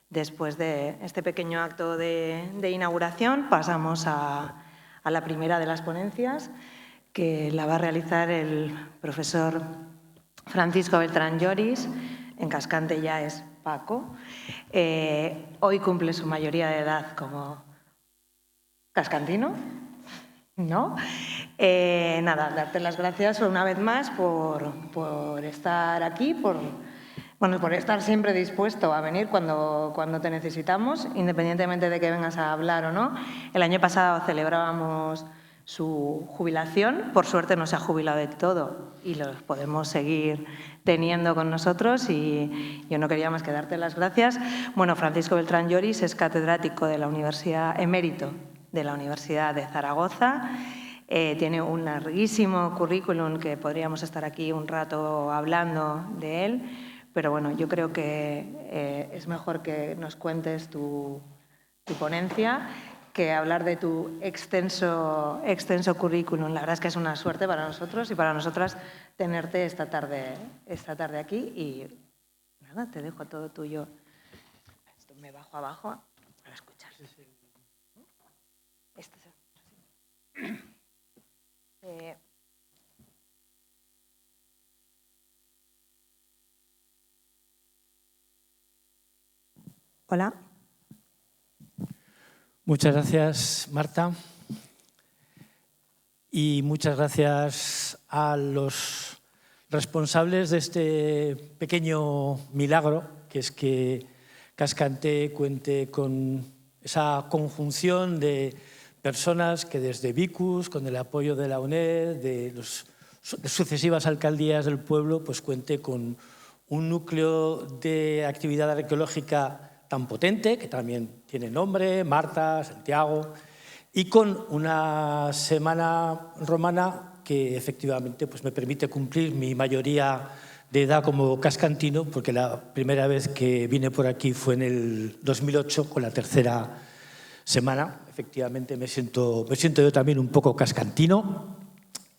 Después de este pequeño acto de inauguración, pasamos a la primera de las ponencias, que la va a realizar el profesor Francisco Beltrán Lloris. En Cascante ya es Paco. Hoy cumple su mayoría de edad como cascantino, ¿no? Nada, darte las gracias una vez más por estar aquí, por estar siempre dispuesto a venir cuando te necesitamos, independientemente de que vengas a hablar o no. El año pasado celebrábamos su jubilación, por suerte no se ha jubilado de todo y los podemos seguir teniendo con nosotros, y yo no quería más que darte las gracias. Bueno, Francisco Beltrán Lloris es catedrático de la Universidad, emérito de la Universidad de Zaragoza. Tiene un larguísimo currículum que podríamos estar aquí un rato hablando de él. Pero bueno, yo creo que es mejor que nos cuentes tu ponencia que hablar de tu extenso currículum. La verdad es que es una suerte para nosotros y para nosotras tenerte esta tarde aquí. Y nada, te dejo todo tuyo. Esto me bajo abajo para escuchar. Hola. Muchas gracias, Marta. Y muchas gracias a los responsables de este pequeño milagro, que es que Cascante cuente con esa conjunción de personas que desde Vicus, con el apoyo de la UNED, de las sucesivas alcaldías del pueblo, pues cuente con un núcleo de actividad arqueológica tan potente, que también tiene nombre, Marta, Santiago, y con una semana romana que efectivamente pues me permite cumplir mi mayoría de edad como cascantino, porque la primera vez que vine por aquí fue en el 2008, con la tercera semana. Efectivamente me siento yo también un poco cascantino.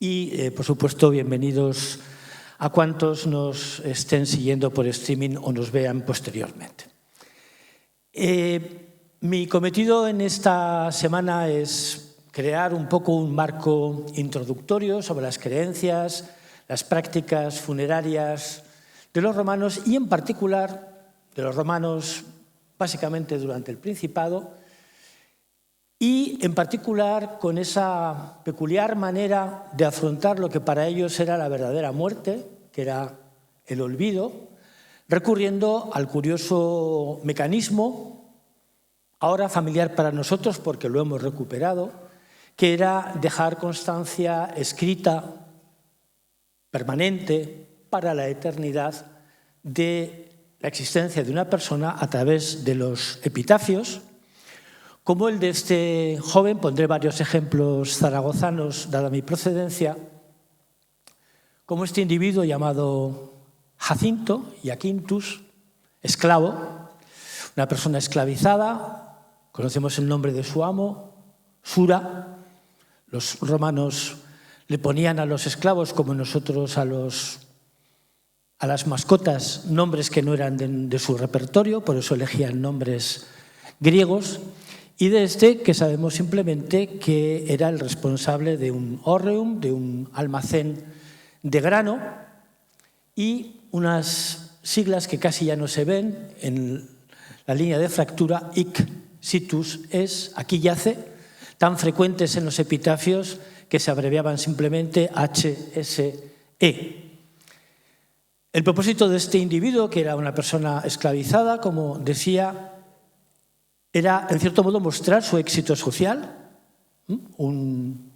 Y, por supuesto, bienvenidos a cuantos nos estén siguiendo por streaming o nos vean posteriormente. Mi cometido en esta semana es crear un poco un marco introductorio sobre las creencias, las prácticas funerarias de los romanos y, en particular, de los romanos básicamente durante el Principado, y, en particular, con esa peculiar manera de afrontar lo que para ellos era la verdadera muerte, que era el olvido, recurriendo al curioso mecanismo, ahora familiar para nosotros porque lo hemos recuperado, que era dejar constancia escrita, permanente, para la eternidad, de la existencia de una persona a través de los epitafios, como el de este joven. Pondré varios ejemplos zaragozanos, dada mi procedencia, como este individuo llamado Jacinto, Iaquintus, esclavo, una persona esclavizada. Conocemos el nombre de su amo, Sura. Los romanos le ponían a los esclavos, como nosotros a las mascotas, nombres que no eran de su repertorio, por eso elegían nombres griegos. Y de este, que sabemos simplemente que era el responsable de un hórreum, de un almacén de grano, y unas siglas que casi ya no se ven en la línea de fractura, hic situs es, aquí yace, tan frecuentes en los epitafios que se abreviaban simplemente HSE. El propósito de este individuo, que era una persona esclavizada, como decía, era, en cierto modo, mostrar su éxito social, un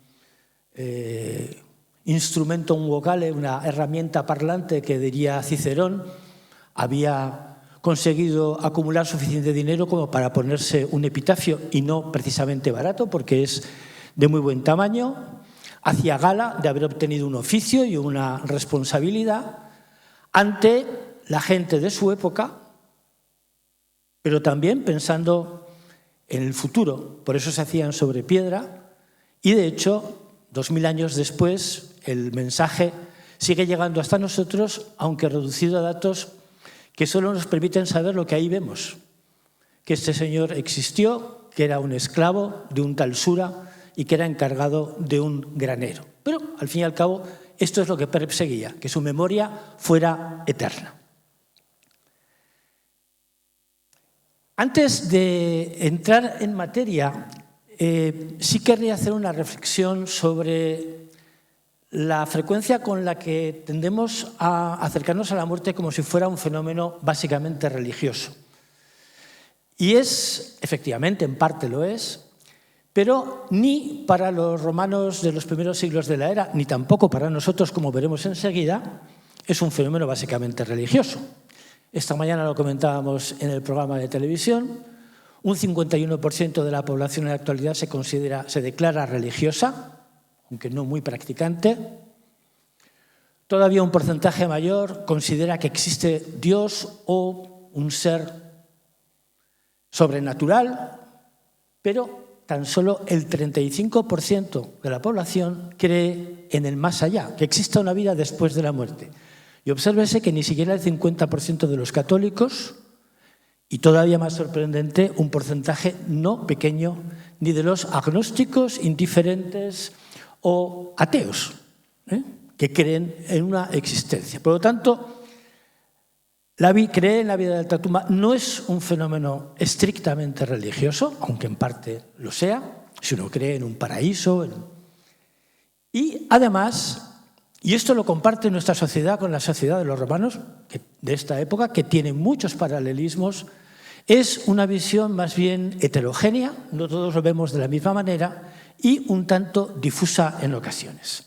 instrumentum vocale, una herramienta parlante que, diría Cicerón, había conseguido acumular suficiente dinero como para ponerse un epitafio, y no precisamente barato, porque es de muy buen tamaño. Hacía gala de haber obtenido un oficio y una responsabilidad ante la gente de su época, pero también pensando en el futuro. Por eso se hacían sobre piedra, y de hecho, 2000 años después, el mensaje sigue llegando hasta nosotros, aunque reducido a datos que solo nos permiten saber lo que ahí vemos. que este señor existió, que era un esclavo de un tal Sura y que era encargado de un granero. Pero, al fin y al cabo, esto es lo que perseguía, que su memoria fuera eterna. Antes de entrar en materia, sí querría hacer una reflexión sobre la frecuencia con la que tendemos a acercarnos a la muerte como si fuera un fenómeno básicamente religioso. Y es, efectivamente, en parte lo es, pero ni para los romanos de los primeros siglos de la era, ni tampoco para nosotros, como veremos enseguida, es un fenómeno básicamente religioso. Esta mañana lo comentábamos en el programa de televisión. Un 51% de la población en la actualidad se declara religiosa, aunque no muy practicante. Todavía un porcentaje mayor considera que existe Dios o un ser sobrenatural, pero tan solo el 35% de la población cree en el más allá, que exista una vida después de la muerte. Y obsérvese que ni siquiera el 50% de los católicos, y todavía más sorprendente, un porcentaje no pequeño, ni de los agnósticos, indiferentes o ateos, que creen en una existencia. Por lo tanto, creer en la vida del Tatuma no es un fenómeno estrictamente religioso, aunque en parte lo sea, si uno cree en un paraíso. Y además, y esto lo comparte nuestra sociedad con la sociedad de los romanos de esta época, que tiene muchos paralelismos, es una visión más bien heterogénea, no todos lo vemos de la misma manera, y un tanto difusa en ocasiones.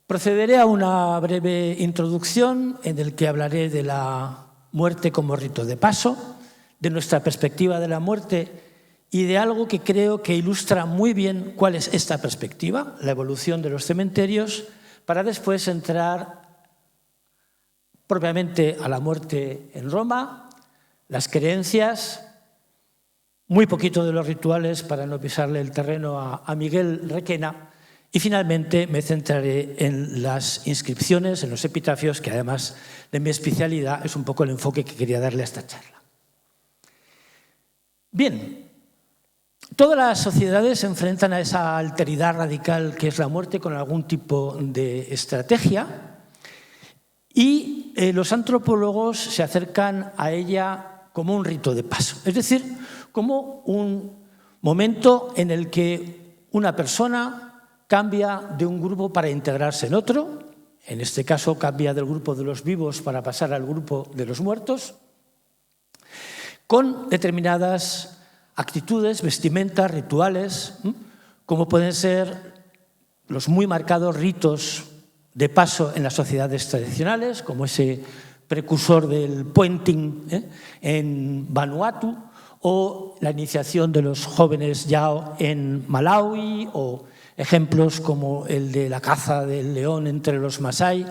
Procederé a una breve introducción en la que hablaré de la muerte como rito de paso, de nuestra perspectiva de la muerte y de algo que creo que ilustra muy bien cuál es esta perspectiva, la evolución de los cementerios, para después entrar propiamente a la muerte en Roma, las creencias, muy poquito de los rituales para no pisarle el terreno a Miguel Requena, y finalmente me centraré en las inscripciones, en los epitafios, que además de mi especialidad es un poco el enfoque que quería darle a esta charla. Bien, todas las sociedades se enfrentan a esa alteridad radical que es la muerte con algún tipo de estrategia, y los antropólogos se acercan a ella como un rito de paso, es decir, como un momento en el que una persona cambia de un grupo para integrarse en otro, en este caso cambia del grupo de los vivos para pasar al grupo de los muertos, con determinadas actitudes, vestimentas, rituales, como pueden ser los muy marcados ritos de paso en las sociedades tradicionales, como ese precursor del puenting en Vanuatu, o la iniciación de los jóvenes Yao en Malaui, o ejemplos como el de la caza del león entre los Masái,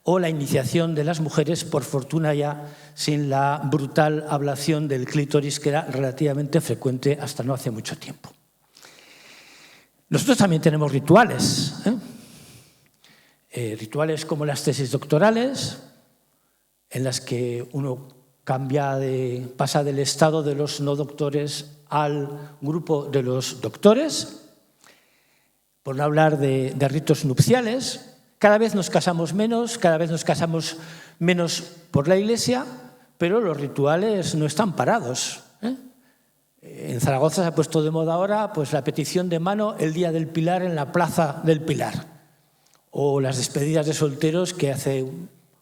o la iniciación de las mujeres, por fortuna ya sin la brutal ablación del clítoris, que era relativamente frecuente hasta no hace mucho tiempo. Nosotros también tenemos rituales, rituales como las tesis doctorales, en las que uno pasa del estado de los no doctores al grupo de los doctores, por no hablar de ritos nupciales. Cada vez nos casamos menos, cada vez nos casamos menos por la Iglesia, pero los rituales no están parados. En Zaragoza se ha puesto de moda ahora pues, la petición de mano el día del Pilar en la Plaza del Pilar, o las despedidas de solteros que hace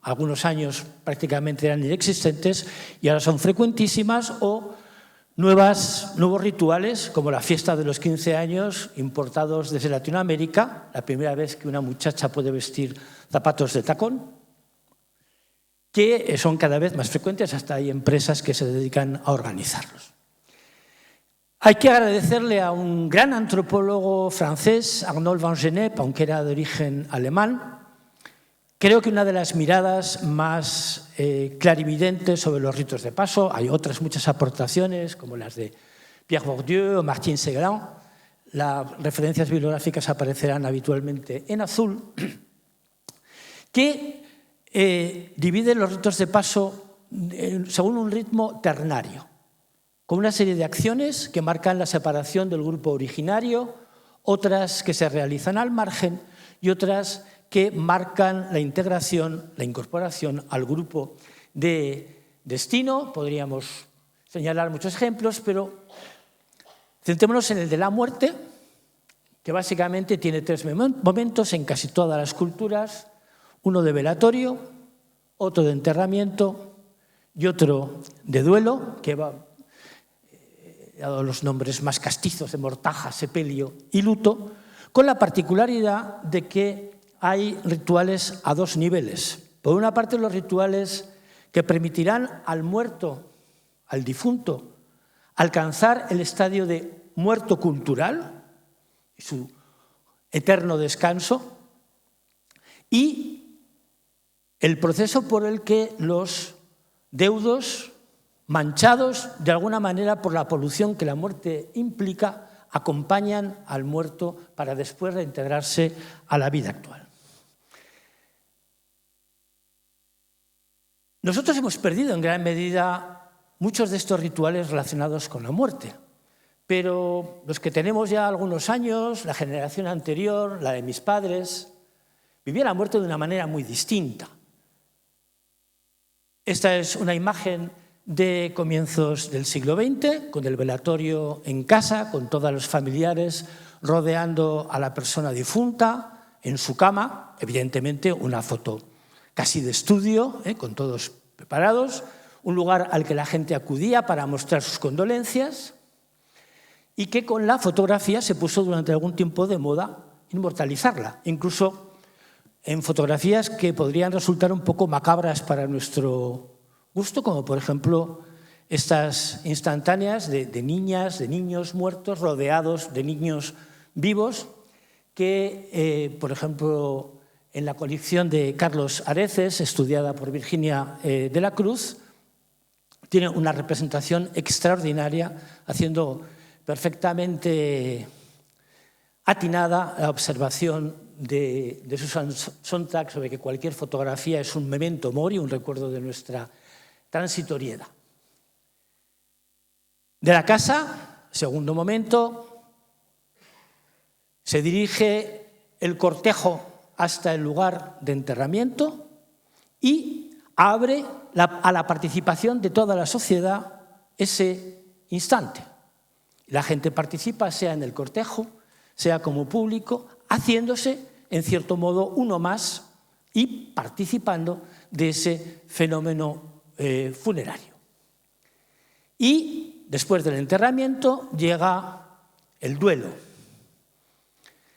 algunos años prácticamente eran inexistentes y ahora son frecuentísimas, o nuevos rituales como la fiesta de los 15 años importados desde Latinoamérica, la primera vez que una muchacha puede vestir zapatos de tacón, que son cada vez más frecuentes, hasta hay empresas que se dedican a organizarlos. Hay que agradecerle a un gran antropólogo francés, Arnold van Gennep, aunque era de origen alemán. Creo que una de las miradas más clarividentes sobre los ritos de paso, hay otras muchas aportaciones, como las de Pierre Bourdieu o Martin Segrin. Las referencias bibliográficas aparecerán habitualmente en azul, que divide los ritos de paso según un ritmo ternario, con una serie de acciones que marcan la separación del grupo originario, otras que se realizan al margen y otras que marcan la integración, la incorporación al grupo de destino. Podríamos señalar muchos ejemplos, pero centrémonos en el de la muerte, que básicamente tiene 3 momentos en casi todas las culturas: uno de velatorio, otro de enterramiento y otro de duelo, que va dado los nombres más castizos de mortaja, sepelio y luto, con la particularidad de que hay rituales a 2 niveles. Por una parte, los rituales que permitirán al muerto, al difunto, alcanzar el estadio de muerto cultural y su eterno descanso, y el proceso por el que los deudos, manchados de alguna manera por la polución que la muerte implica, acompañan al muerto para después reintegrarse a la vida actual. Nosotros hemos perdido en gran medida muchos de estos rituales relacionados con la muerte, pero los que tenemos ya algunos años, la generación anterior, la de mis padres, vivía la muerte de una manera muy distinta. Esta es una imagen de comienzos del siglo XX, con el velatorio en casa, con todos los familiares rodeando a la persona difunta en su cama, evidentemente una foto casi de estudio, con todos preparados, un lugar al que la gente acudía para mostrar sus condolencias, y que con la fotografía se puso durante algún tiempo de moda inmortalizarla, incluso en fotografías que podrían resultar un poco macabras para nuestro gusto, como por ejemplo estas instantáneas de niñas, de niños muertos rodeados de niños vivos, que, por ejemplo, en la colección de Carlos Areces, estudiada por Virginia de la Cruz, tiene una representación extraordinaria, haciendo perfectamente atinada la observación de Susan Sontag sobre que cualquier fotografía es un memento mori, un recuerdo de nuestra transitoriedad. De la casa, segundo momento, se dirige el cortejo hasta el lugar de enterramiento y abre a la participación de toda la sociedad ese instante. La gente participa, sea en el cortejo, sea como público, haciéndose, en cierto modo, uno más y participando de ese fenómeno funerario. Y después del enterramiento llega el duelo.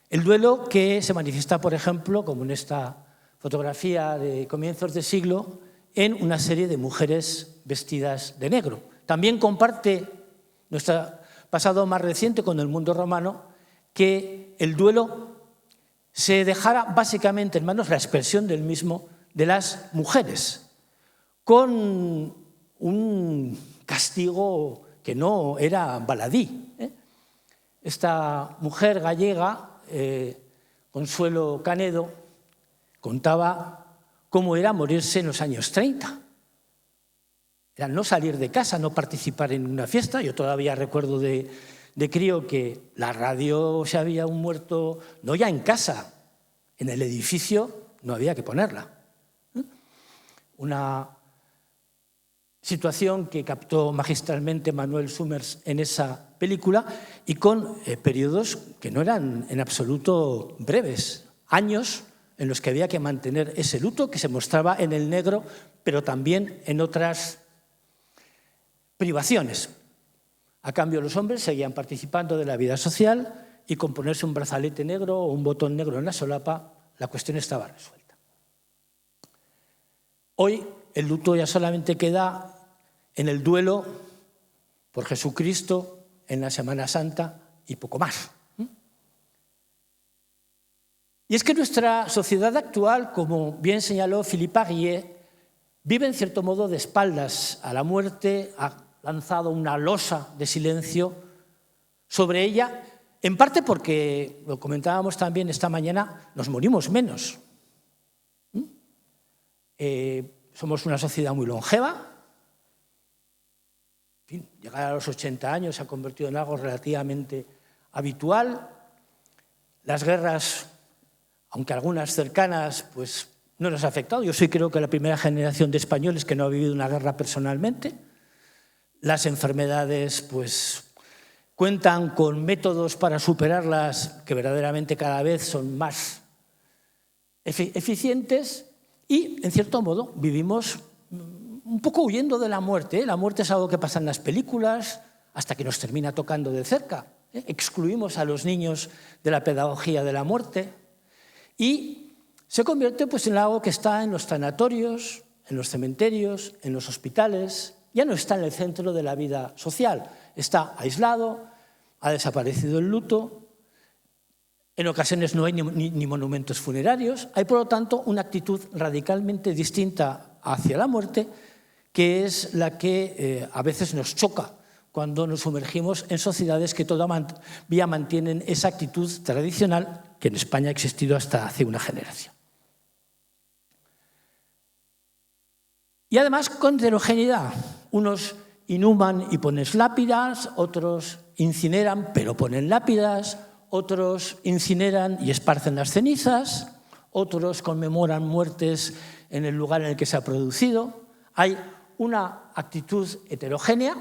El duelo que se manifiesta, por ejemplo, como en esta fotografía de comienzos de siglo, en una serie de mujeres vestidas de negro. También comparte nuestro pasado más reciente con el mundo romano, que el duelo se dejara básicamente en manos, la expresión del mismo, de las mujeres, con un castigo que no era baladí. Esta mujer gallega, Consuelo Canedo, contaba cómo era morirse en los años 30. Era no salir de casa, no participar en una fiesta. Yo todavía recuerdo de crío que la radio, si había un muerto, no ya en casa, en el edificio no había que ponerla. Una situación que captó magistralmente Manuel Summers en esa película, y con periodos que no eran en absoluto breves, años en los que había que mantener ese luto que se mostraba en el negro, pero también en otras privaciones. A cambio, los hombres seguían participando de la vida social y con ponerse un brazalete negro o un botón negro en la solapa, la cuestión estaba resuelta. Hoy el luto ya solamente queda en el duelo por Jesucristo en la Semana Santa y poco más. Y es que nuestra sociedad actual, como bien señaló Philippe Aguillet, vive en cierto modo de espaldas a la muerte, ha lanzado una losa de silencio sobre ella, en parte porque, lo comentábamos también esta mañana, nos morimos menos. Somos una sociedad muy longeva, fin, llegar a los 80 años se ha convertido en algo relativamente habitual. Las guerras, aunque algunas cercanas, pues no nos ha afectado. Yo soy, creo que, la primera generación de españoles que no ha vivido una guerra personalmente. Las enfermedades, pues, cuentan con métodos para superarlas que verdaderamente cada vez son más eficientes y, en cierto modo, vivimos un poco huyendo de la muerte. La muerte es algo que pasa en las películas hasta que nos termina tocando de cerca. Excluimos a los niños de la pedagogía de la muerte y se convierte, pues, en algo que está en los sanatorios, en los cementerios, en los hospitales. Ya no está en el centro de la vida social. Está aislado, ha desaparecido el luto. En ocasiones no hay ni monumentos funerarios. Hay, por lo tanto, una actitud radicalmente distinta hacia la muerte, que es la que a veces nos choca cuando nos sumergimos en sociedades que todavía mantienen esa actitud tradicional que en España ha existido hasta hace una generación. Y además con heterogeneidad. Unos inhuman y ponen lápidas, otros incineran pero ponen lápidas, otros incineran y esparcen las cenizas, otros conmemoran muertes en el lugar en el que se ha producido. Hay una actitud heterogénea.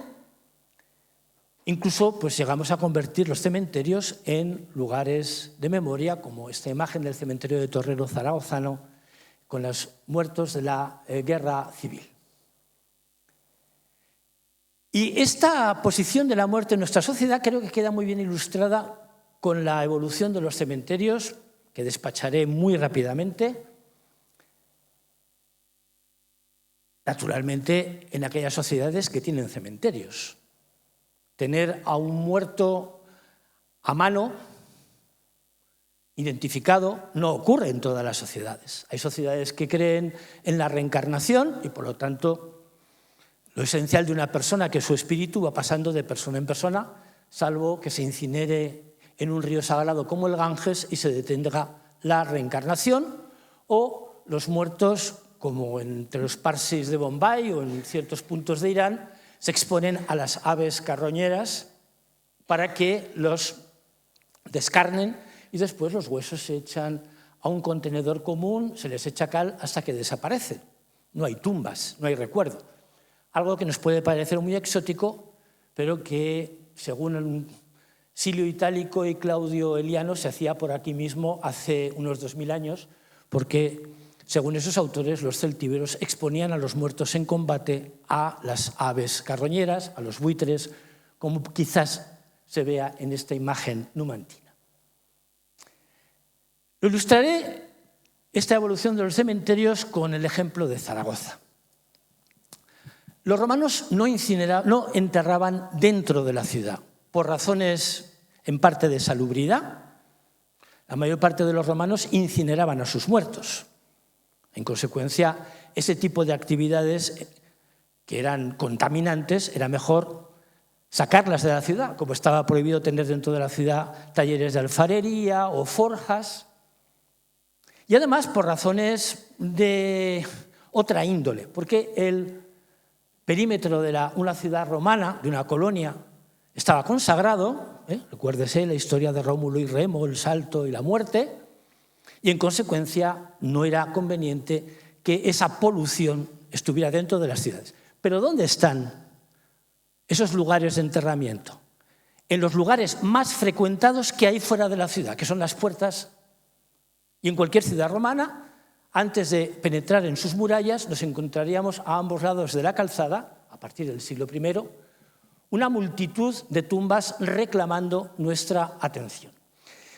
Incluso, pues, llegamos a convertir los cementerios en lugares de memoria, como esta imagen del cementerio de Torrero zaragozano, con los muertos de la guerra civil. Y esta posición de la muerte en nuestra sociedad creo que queda muy bien ilustrada con la evolución de los cementerios, que despacharé muy rápidamente. Naturalmente, en aquellas sociedades que tienen cementerios. Tener a un muerto a mano, identificado, no ocurre en todas las sociedades. Hay sociedades que creen en la reencarnación y, por lo tanto, lo esencial de una persona es que su espíritu va pasando de persona en persona, salvo que se incinere en un río sagrado como el Ganges y se detenga la reencarnación, o los muertos, como entre los parsis de Bombay o en ciertos puntos de Irán, se exponen a las aves carroñeras para que los descarnen y después los huesos se echan a un contenedor común, se les echa cal hasta que desaparecen. No hay tumbas, no hay recuerdo. Algo que nos puede parecer muy exótico, pero que, según Silio Itálico y Claudio Eliano, se hacía por aquí mismo hace unos 2000 años, porque, según esos autores, los celtíberos exponían a los muertos en combate a las aves carroñeras, a los buitres, como quizás se vea en esta imagen numantina. Lo ilustraré esta evolución de los cementerios con el ejemplo de Zaragoza. Los romanos no enterraban dentro de la ciudad, por razones en parte de salubridad. La mayor parte de los romanos incineraban a sus muertos. En consecuencia, ese tipo de actividades que eran contaminantes era mejor sacarlas de la ciudad, como estaba prohibido tener dentro de la ciudad talleres de alfarería o forjas. Y además por razones de otra índole, porque el perímetro de una ciudad romana, de una colonia, estaba consagrado, recuérdese la historia de Rómulo y Remo, el salto y la muerte, y en consecuencia no era conveniente que esa polución estuviera dentro de las ciudades. Pero ¿dónde están esos lugares de enterramiento? En los lugares más frecuentados que hay fuera de la ciudad, que son las puertas. Y en cualquier ciudad romana, antes de penetrar en sus murallas, nos encontraríamos a ambos lados de la calzada, a partir del siglo I, una multitud de tumbas reclamando nuestra atención.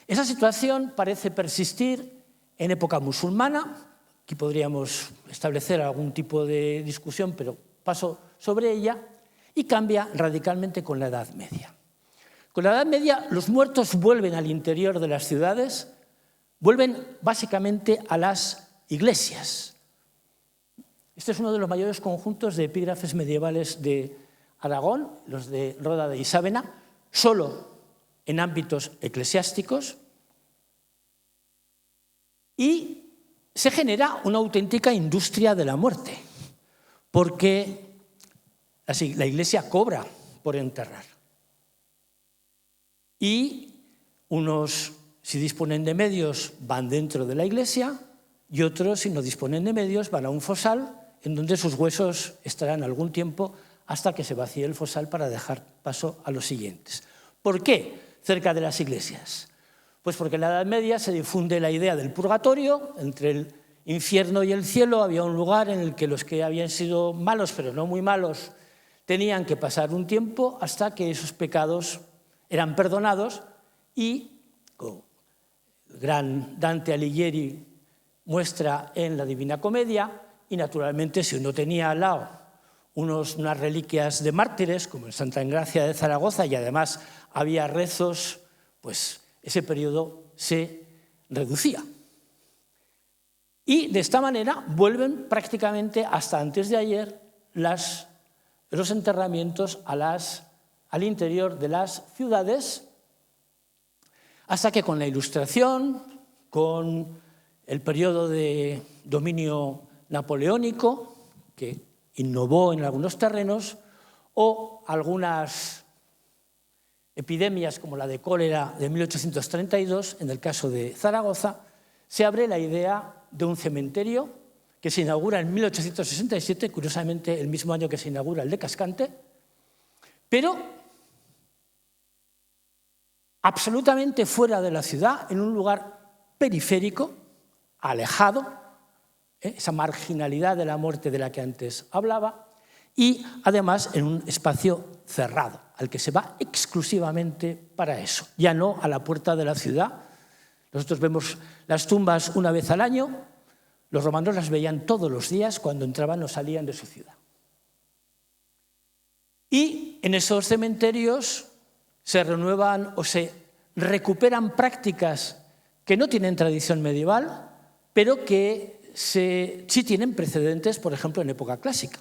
Esa situación parece persistir en época musulmana. Aquí podríamos establecer algún tipo de discusión, pero paso sobre ella, y cambia radicalmente con la Edad Media. Con la Edad Media, los muertos vuelven al interior de las ciudades, vuelven básicamente a las iglesias. Este es uno de los mayores conjuntos de epígrafes medievales de Aragón, los de Roda de Isávena, solo en ámbitos eclesiásticos, y se genera una auténtica industria de la muerte, porque la Iglesia cobra por enterrar. Y unos, si disponen de medios, van dentro de la iglesia y otros, si no disponen de medios, van a un fosal en donde sus huesos estarán algún tiempo hasta que se vacíe el fosal para dejar paso a los siguientes. ¿Por qué cerca de las iglesias? Pues porque en la Edad Media se difunde la idea del purgatorio. Entre el infierno y el cielo había un lugar en el que los que habían sido malos, pero no muy malos, tenían que pasar un tiempo hasta que esos pecados eran perdonados y, como el gran Dante Alighieri muestra en la Divina Comedia, y naturalmente si uno tenía al lado unas reliquias de mártires, como en Santa Engracia de Zaragoza, y además había rezos, pues ese periodo se reducía. Y de esta manera vuelven prácticamente hasta antes de ayer los enterramientos al interior de las ciudades, hasta que con la Ilustración, con el periodo de dominio napoleónico, que innovó en algunos terrenos, o algunas epidemias como la de cólera de 1832, en el caso de Zaragoza, se abre la idea de un cementerio que se inaugura en 1867, curiosamente el mismo año que se inaugura el de Cascante, pero absolutamente fuera de la ciudad, en un lugar periférico, alejado, esa marginalidad de la muerte de la que antes hablaba, y además en un espacio cerrado, al que se va exclusivamente para eso, ya no a la puerta de la ciudad. Nosotros vemos las tumbas una vez al año, los romanos las veían todos los días cuando entraban o salían de su ciudad. Y en esos cementerios se renuevan o se recuperan prácticas que no tienen tradición medieval, pero que sí tienen precedentes, por ejemplo, en época clásica,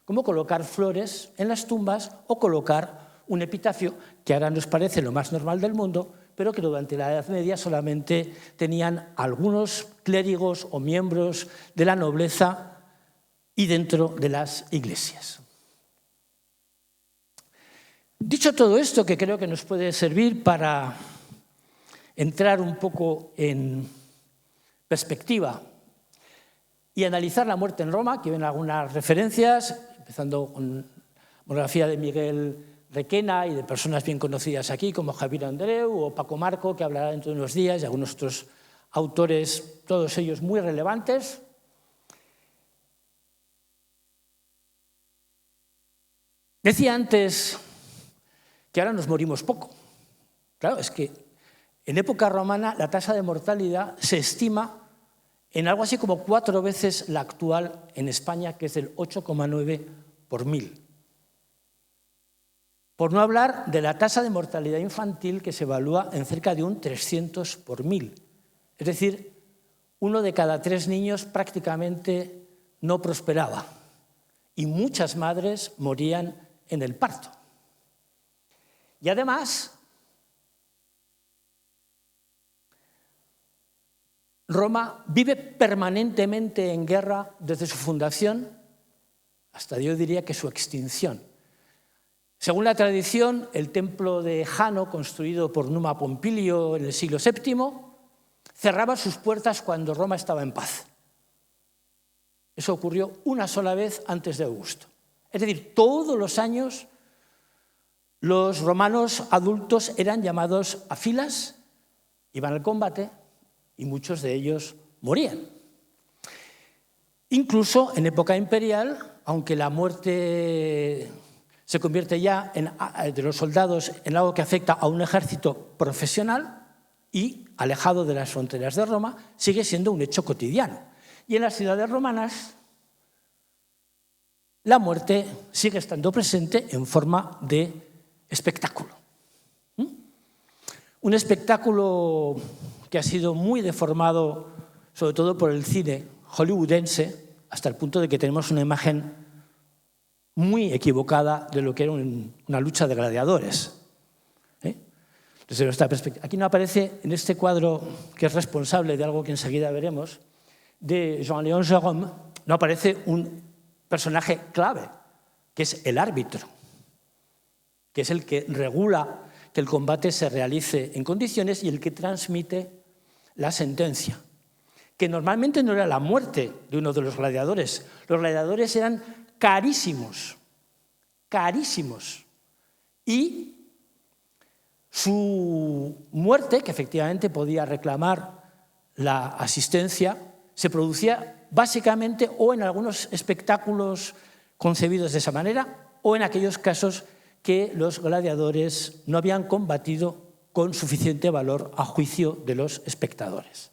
como colocar flores en las tumbas o colocar un epitafio, que ahora nos parece lo más normal del mundo, pero que durante la Edad Media solamente tenían algunos clérigos o miembros de la nobleza y dentro de las iglesias. Dicho todo esto, que creo que nos puede servir para entrar un poco en perspectiva y analizar la muerte en Roma, que ven algunas referencias, empezando con la monografía de Miguel Requena y de personas bien conocidas aquí, como Javier Andreu o Paco Marco, que hablará dentro de unos días, y algunos otros autores, todos ellos muy relevantes. Decía antes que ahora nos morimos poco. Claro, es que en época romana la tasa de mortalidad se estima en algo así como 4 veces la actual en España, que es del 8,9 por 1000. Por no hablar de la tasa de mortalidad infantil, que se evalúa en cerca de un 300 por 1000. Es decir, 1 de cada 3 niños prácticamente no prosperaba y muchas madres morían en el parto. Y además, Roma vive permanentemente en guerra desde su fundación hasta, yo diría, que su extinción. Según la tradición, el templo de Jano, construido por Numa Pompilio en el siglo VII, cerraba sus puertas cuando Roma estaba en paz. Eso ocurrió una sola vez antes de Augusto. Es decir, todos los años los romanos adultos eran llamados a filas, iban al combate, y muchos de ellos morían. Incluso en época imperial, aunque la muerte se convierte ya de los soldados en algo que afecta a un ejército profesional y alejado de las fronteras de Roma, sigue siendo un hecho cotidiano. Y en las ciudades romanas la muerte sigue estando presente en forma de espectáculo. Un espectáculo que ha sido muy deformado, sobre todo por el cine hollywoodense, hasta el punto de que tenemos una imagen muy equivocada de lo que era una lucha de gladiadores. Desde nuestra perspectiva. Aquí no aparece, en este cuadro, que es responsable de algo que enseguida veremos, de Jean-Léon Gérôme, no aparece un personaje clave, que es el árbitro. que es el que regula que el combate se realice en condiciones, y el que transmite la sentencia, que normalmente no era la muerte de uno de los gladiadores. Los gladiadores eran carísimos, carísimos. Y su muerte, que efectivamente podía reclamar la asistencia, se producía básicamente o en algunos espectáculos concebidos de esa manera o en aquellos casos que los gladiadores no habían combatido con suficiente valor a juicio de los espectadores.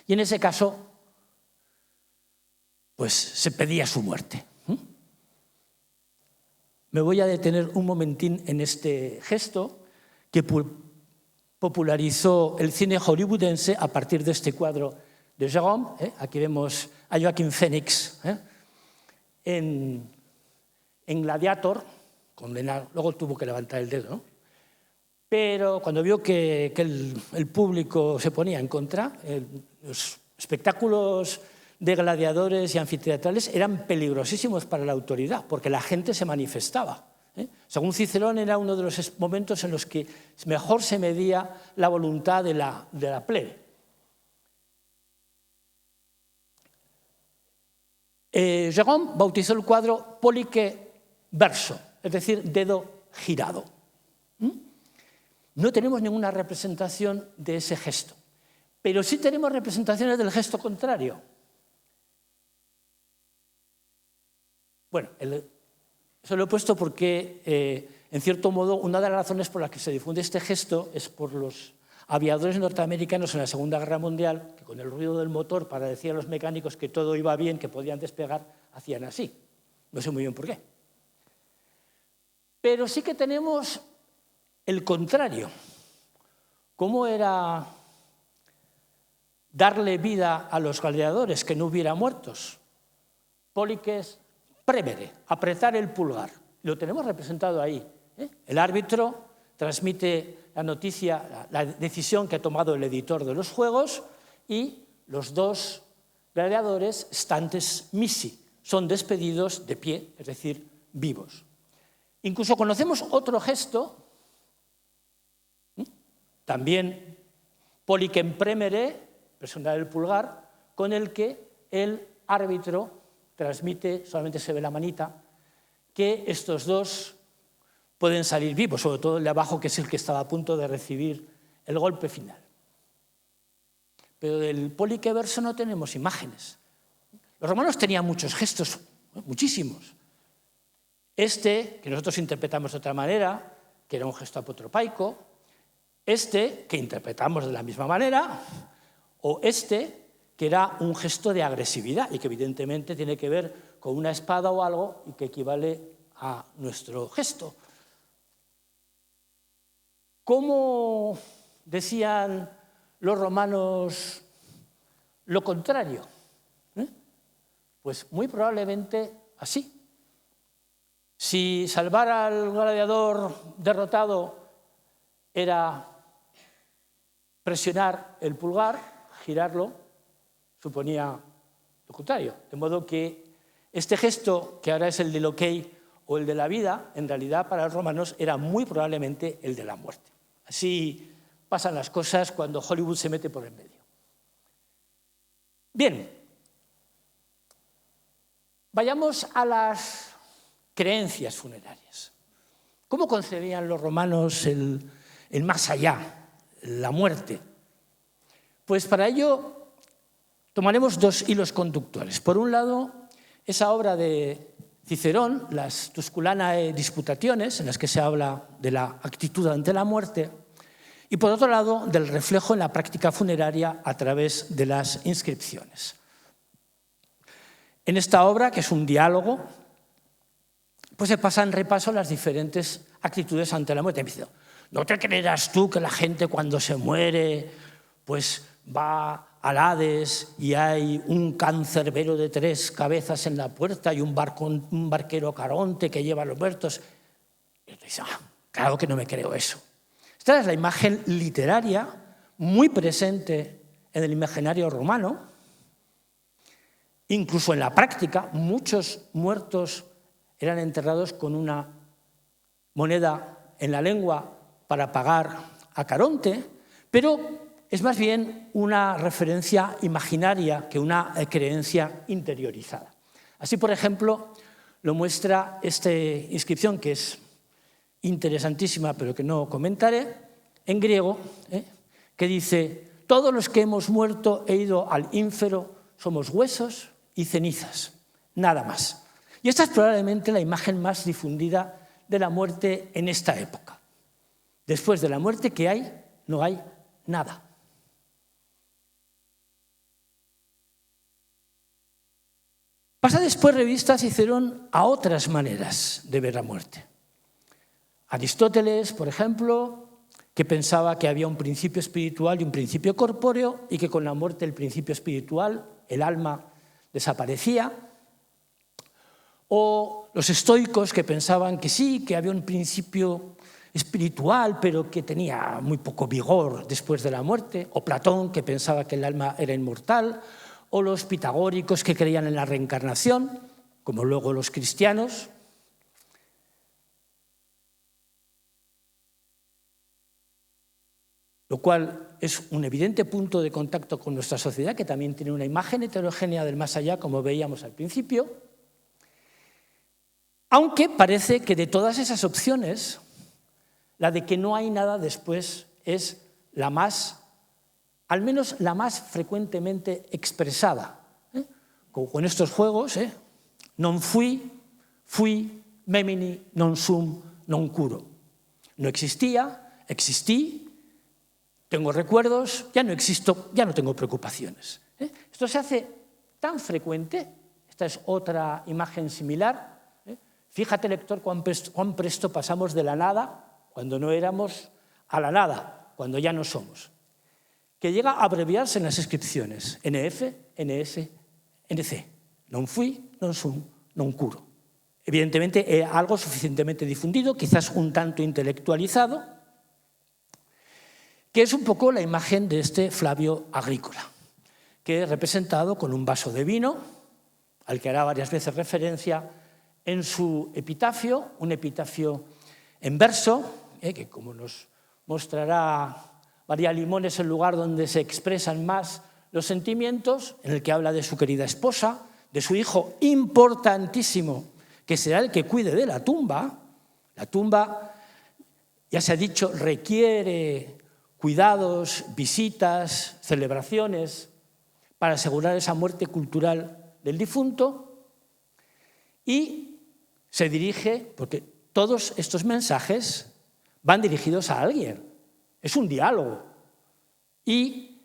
Y en ese caso, pues se pedía su muerte. Me voy a detener un momentín en este gesto que popularizó el cine hollywoodense a partir de este cuadro de Jérôme. Aquí vemos a Joaquin Phoenix en Gladiator, condenado, luego tuvo que levantar el dedo, ¿no? Pero cuando vio que el público se ponía en contra, los espectáculos de gladiadores y anfiteatrales eran peligrosísimos para la autoridad, porque la gente se manifestaba. Según Cicerón, era uno de los momentos en los que mejor se medía la voluntad de la plebe. Jérôme bautizó el cuadro polique verso, es decir, dedo girado. No tenemos ninguna representación de ese gesto, pero sí tenemos representaciones del gesto contrario. Bueno, eso lo he puesto porque, en cierto modo, una de las razones por las que se difunde este gesto es por los aviadores norteamericanos en la Segunda Guerra Mundial, que con el ruido del motor, para decir a los mecánicos que todo iba bien, que podían despegar, hacían así. No sé muy bien por qué. Pero sí que tenemos el contrario. ¿Cómo era darle vida a los gladiadores, que no hubiera muertos? Poliques premere, apretar el pulgar. Lo tenemos representado ahí. El árbitro transmite la noticia, la decisión que ha tomado el editor de los juegos, y los dos gladiadores, stantes missi, son despedidos de pie, es decir, vivos. Incluso conocemos otro gesto, también policem premere, presionar el pulgar, con el que el árbitro transmite, solamente se ve la manita, que estos dos pueden salir vivos, sobre todo el de abajo, que es el que estaba a punto de recibir el golpe final. Pero del polique verso no tenemos imágenes. Los romanos tenían muchos gestos, muchísimos. Este, que nosotros interpretamos de otra manera, que era un gesto apotropaico, este, que interpretamos de la misma manera, o este, que era un gesto de agresividad y que evidentemente tiene que ver con una espada o algo y que equivale a nuestro gesto. ¿Cómo decían los romanos lo contrario? Pues muy probablemente así. Si salvar al gladiador derrotado era presionar el pulgar, girarlo, suponía lo contrario. De modo que este gesto, que ahora es el del ok o el de la vida, en realidad para los romanos era muy probablemente el de la muerte. Así pasan las cosas cuando Hollywood se mete por el medio. Bien, vayamos a las creencias funerarias. ¿Cómo concebían los romanos el más allá, la muerte? Pues para ello tomaremos dos hilos conductores. Por un lado, esa obra de Cicerón, las Tusculanae Disputationes, en las que se habla de la actitud ante la muerte, y por otro lado, del reflejo en la práctica funeraria a través de las inscripciones. En esta obra, que es un diálogo, pues se pasa en repaso las diferentes actitudes ante la muerte. ¿No te creerás tú que la gente cuando se muere pues va al Hades y hay un cancerbero de 3 cabezas en la puerta y un barquero caronte que lleva a los muertos? Y tú dices, claro que no me creo eso. Esta es la imagen literaria muy presente en el imaginario romano. Incluso en la práctica, muchos muertos eran enterrados con una moneda en la lengua para pagar a Caronte, pero es más bien una referencia imaginaria que una creencia interiorizada. Así, por ejemplo, lo muestra esta inscripción, que es interesantísima, pero que no comentaré, en griego, que dice: todos los que hemos muerto e ido al ínfero somos huesos y cenizas, nada más. Y esta es probablemente la imagen más difundida de la muerte en esta época. Después de la muerte, ¿qué hay? No hay nada. Pasa después revistas hicieron a otras maneras de ver la muerte. Aristóteles, por ejemplo, que pensaba que había un principio espiritual y un principio corpóreo y que con la muerte el principio espiritual, el alma, desaparecía. O los estoicos, que pensaban que sí, que había un principio espiritual, pero que tenía muy poco vigor después de la muerte. O Platón, que pensaba que el alma era inmortal. O los pitagóricos, que creían en la reencarnación, como luego los cristianos. Lo cual es un evidente punto de contacto con nuestra sociedad, que también tiene una imagen heterogénea del más allá, como veíamos al principio. Aunque parece que de todas esas opciones, la de que no hay nada después es la más, al menos la más frecuentemente expresada. Como con estos juegos, non fui, memini, non sum, non curo. No existía, existí, tengo recuerdos, ya no existo, ya no tengo preocupaciones. Esto se hace tan frecuente, esta es otra imagen similar. Fíjate, lector, cuán presto pasamos de la nada, cuando no éramos, a la nada, cuando ya no somos. Que llega a abreviarse en las inscripciones: NF, NS, NC. Non fui, non sum, non curo. Evidentemente, algo suficientemente difundido, quizás un tanto intelectualizado, que es un poco la imagen de este Flavio Agrícola, que es representado con un vaso de vino, al que hará varias veces referencia en su epitafio, un epitafio en verso, que como nos mostrará María Limones, el lugar donde se expresan más los sentimientos, en el que habla de su querida esposa, de su hijo importantísimo, que será el que cuide de la tumba. La tumba, ya se ha dicho, requiere cuidados, visitas, celebraciones, para asegurar esa muerte cultural del difunto. Y se dirige, porque todos estos mensajes van dirigidos a alguien, es un diálogo. Y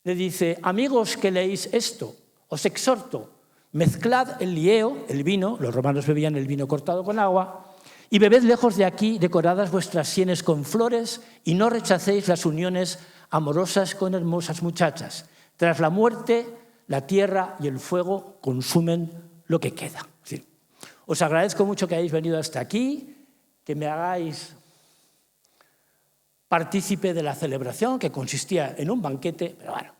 le dice: amigos que leéis esto, os exhorto, mezclad el lieo, el vino, los romanos bebían el vino cortado con agua, y bebed lejos de aquí decoradas vuestras sienes con flores, y no rechacéis las uniones amorosas con hermosas muchachas. Tras la muerte, la tierra y el fuego consumen lo que queda. Es decir, os agradezco mucho que hayáis venido hasta aquí, que me hagáis partícipe de la celebración, que consistía en un banquete, pero bueno,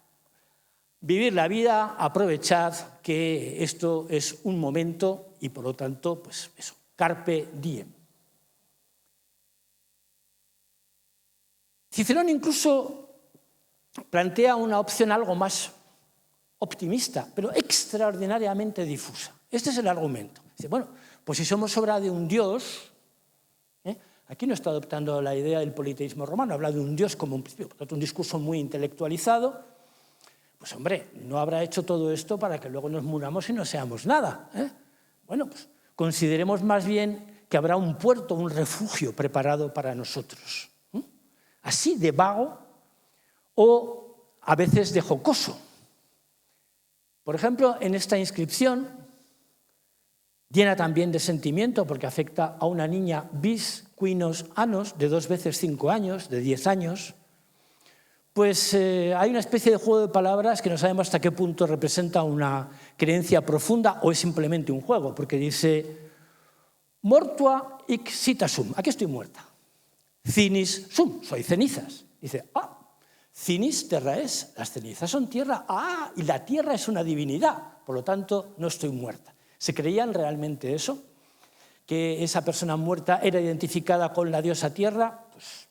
vivir la vida, aprovechad que esto es un momento y por lo tanto, pues eso, carpe diem. Cicerón incluso plantea una opción algo más optimista, pero extraordinariamente difusa. Este es el argumento. Dice, bueno, pues si somos obra de un dios, aquí no está adoptando la idea del politeísmo romano, habla de un dios como un principio, por tanto un discurso muy intelectualizado. Pues hombre, no habrá hecho todo esto para que luego nos muramos y no seamos nada. Bueno, pues consideremos más bien que habrá un puerto, un refugio preparado para nosotros. Así de vago o a veces de jocoso. Por ejemplo, en esta inscripción, llena también de sentimiento porque afecta a una niña bis quinos anos, de 2 veces 5 años, de 10 años, pues hay una especie de juego de palabras que no sabemos hasta qué punto representa una creencia profunda o es simplemente un juego, porque dice mortua hic sita sum, aquí estoy muerta. Cinis sum, soy cenizas. Dice, cinis terra es, las cenizas son tierra, y la tierra es una divinidad, por lo tanto no estoy muerta. ¿Se creían realmente eso? que esa persona muerta era identificada con la diosa tierra, pues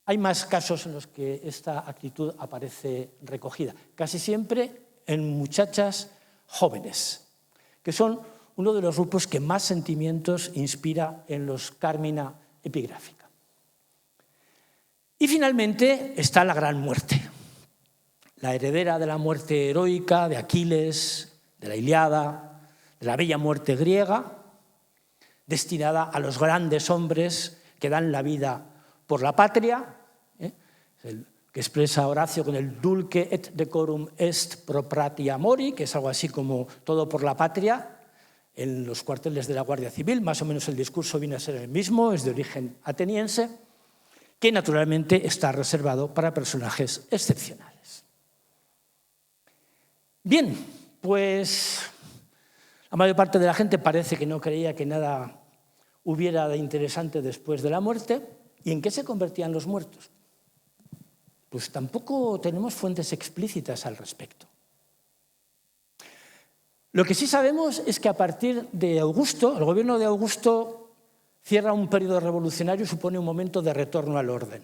hay más casos en los que esta actitud aparece recogida, casi siempre en muchachas jóvenes, que son uno de los grupos que más sentimientos inspira en los Carmina epigráfica. Y finalmente está la gran muerte, la heredera de la muerte heroica de Aquiles, de la Ilíada, de la bella muerte griega, destinada a los grandes hombres que dan la vida por la patria, el que expresa Horacio con el dulce et decorum est pro patria mori, que es algo así como todo por la patria, en los cuarteles de la Guardia Civil. Más o menos el discurso viene a ser el mismo, es de origen ateniense, que naturalmente está reservado para personajes excepcionales. Bien, pues la mayor parte de la gente parece que no creía que nada hubiera de interesante después de la muerte. ¿Y en qué se convertían los muertos? Pues tampoco tenemos fuentes explícitas al respecto. Lo que sí sabemos es que a partir de Augusto, el gobierno de Augusto cierra un periodo revolucionario y supone un momento de retorno al orden.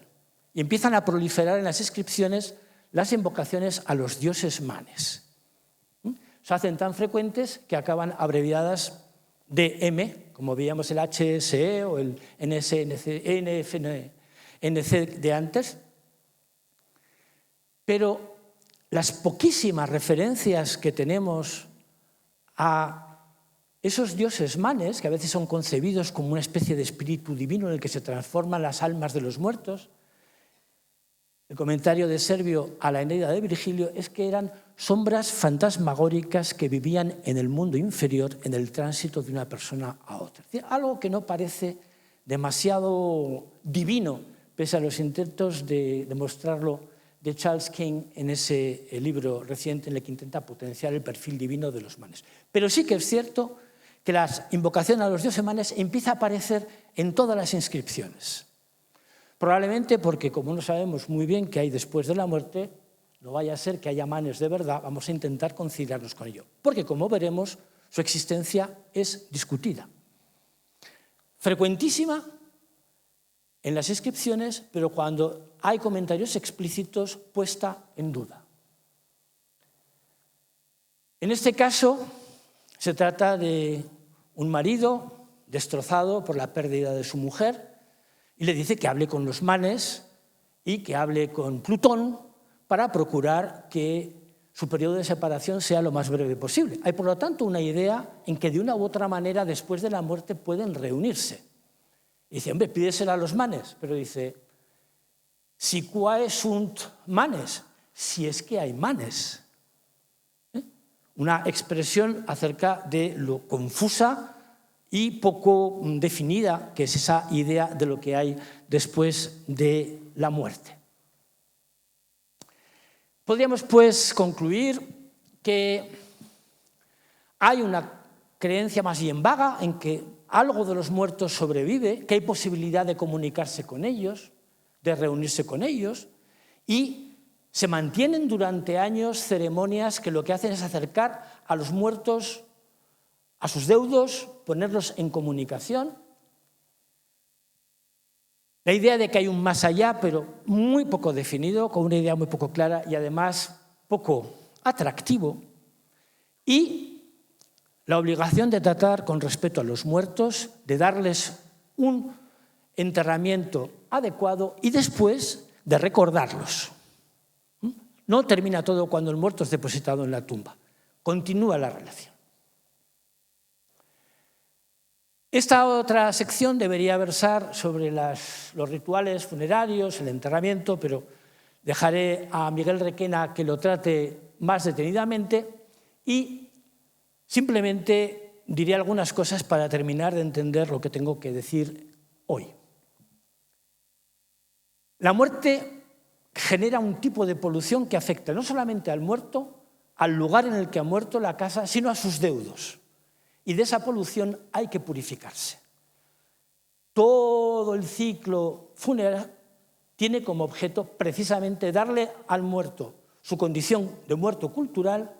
Y empiezan a proliferar en las inscripciones las invocaciones a los dioses manes. Se hacen tan frecuentes que acaban abreviadas de M, como veíamos el HSE o el NFNC de antes. Pero las poquísimas referencias que tenemos a esos dioses manes, que a veces son concebidos como una especie de espíritu divino en el que se transforman las almas de los muertos, el comentario de Servio a la Eneida de Virgilio es que eran sombras fantasmagóricas que vivían en el mundo inferior en el tránsito de una persona a otra. Es decir, algo que no parece demasiado divino, pese a los intentos de demostrarlo de Charles King en ese libro reciente en el que intenta potenciar el perfil divino de los manes. Pero sí que es cierto que la invocación a los dioses manes empieza a aparecer en todas las inscripciones. Probablemente porque, como no sabemos muy bien qué hay después de la muerte, no vaya a ser que haya manes de verdad, vamos a intentar conciliarnos con ello. Porque, como veremos, su existencia es discutida. Frecuentísima en las inscripciones, pero cuando hay comentarios explícitos, puesta en duda. En este caso, se trata de un marido destrozado por la pérdida de su mujer y le dice que hable con los manes y que hable con Plutón para procurar que su periodo de separación sea lo más breve posible. Hay, por lo tanto, una idea en que de una u otra manera, después de la muerte, pueden reunirse. Y dice, hombre, pídesela a los manes, pero dice, si quae sunt manes, si es que hay manes. Una expresión acerca de lo confusa y poco definida que es esa idea de lo que hay después de la muerte. Podríamos, pues, concluir que hay una creencia más bien vaga en que algo de los muertos sobrevive, que hay posibilidad de comunicarse con ellos, de reunirse con ellos, y se mantienen durante años ceremonias que lo que hacen es acercar a los muertos a sus deudos, ponerlos en comunicación. La idea de que hay un más allá, pero muy poco definido, con una idea muy poco clara y además poco atractivo. Y la obligación de tratar con respeto a los muertos, de darles un enterramiento adecuado y después de recordarlos. No termina todo cuando el muerto es depositado en la tumba. Continúa la relación. Esta otra sección debería versar sobre los rituales funerarios, el enterramiento, pero dejaré a Miguel Requena que lo trate más detenidamente y simplemente diré algunas cosas para terminar de entender lo que tengo que decir hoy. La muerte genera un tipo de polución que afecta no solamente al muerto, al lugar en el que ha muerto, la casa, sino a sus deudos. Y de esa polución hay que purificarse. Todo el ciclo funerario tiene como objeto precisamente darle al muerto su condición de muerto cultural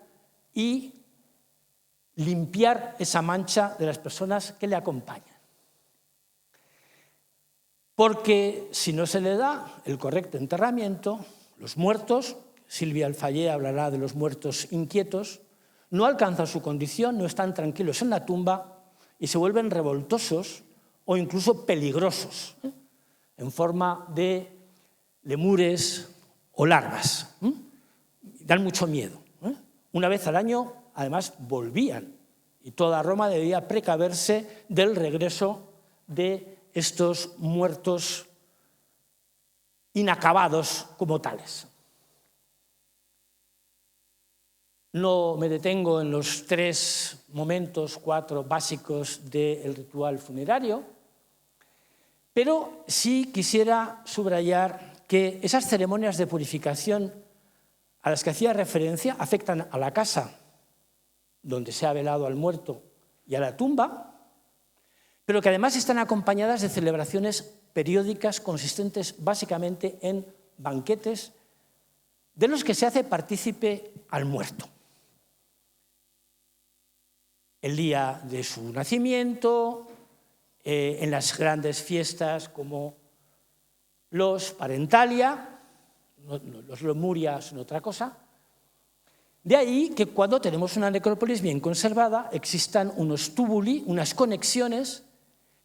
y limpiar esa mancha de las personas que le acompañan. Porque si no se le da el correcto enterramiento, los muertos, Silvia Alfayé hablará de los muertos inquietos, no alcanzan su condición, no están tranquilos en la tumba y se vuelven revoltosos o incluso peligrosos, en forma de lemures o larvas. Dan mucho miedo. Una vez al año, además, volvían y toda Roma debía precaverse del regreso de estos muertos inacabados como tales. No me detengo en los 3 momentos, 4 básicos del ritual funerario, pero sí quisiera subrayar que esas ceremonias de purificación a las que hacía referencia afectan a la casa donde se ha velado al muerto y a la tumba, pero que además están acompañadas de celebraciones periódicas consistentes básicamente en banquetes de los que se hace partícipe al muerto. El día de su nacimiento, en las grandes fiestas como los Parentalia, los Lemuria son otra cosa. De ahí que cuando tenemos una necrópolis bien conservada existan unos túbuli, unas conexiones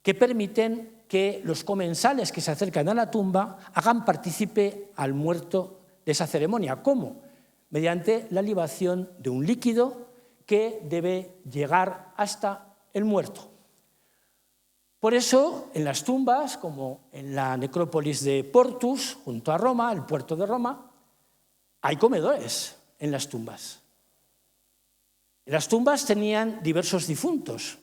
que permiten que los comensales que se acercan a la tumba hagan partícipe al muerto de esa ceremonia. ¿Cómo? Mediante la libación de un líquido que debe llegar hasta el muerto. Por eso, en las tumbas, como en la necrópolis de Portus, junto a Roma, el puerto de Roma, hay comedores en las tumbas. Las tumbas tenían diversos difuntos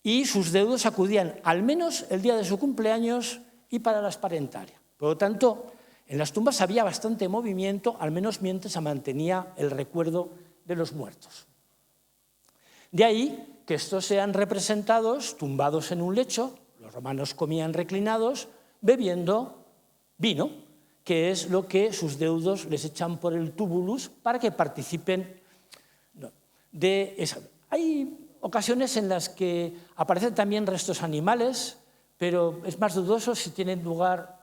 y sus deudos acudían al menos el día de su cumpleaños y para las parentarias. Por lo tanto, en las tumbas había bastante movimiento, al menos mientras se mantenía el recuerdo de los muertos. De ahí que estos sean representados tumbados en un lecho, los romanos comían reclinados, bebiendo vino, que es lo que sus deudos les echan por el túbulus para que participen de esa. Hay ocasiones en las que aparecen también restos animales, pero es más dudoso si tienen lugar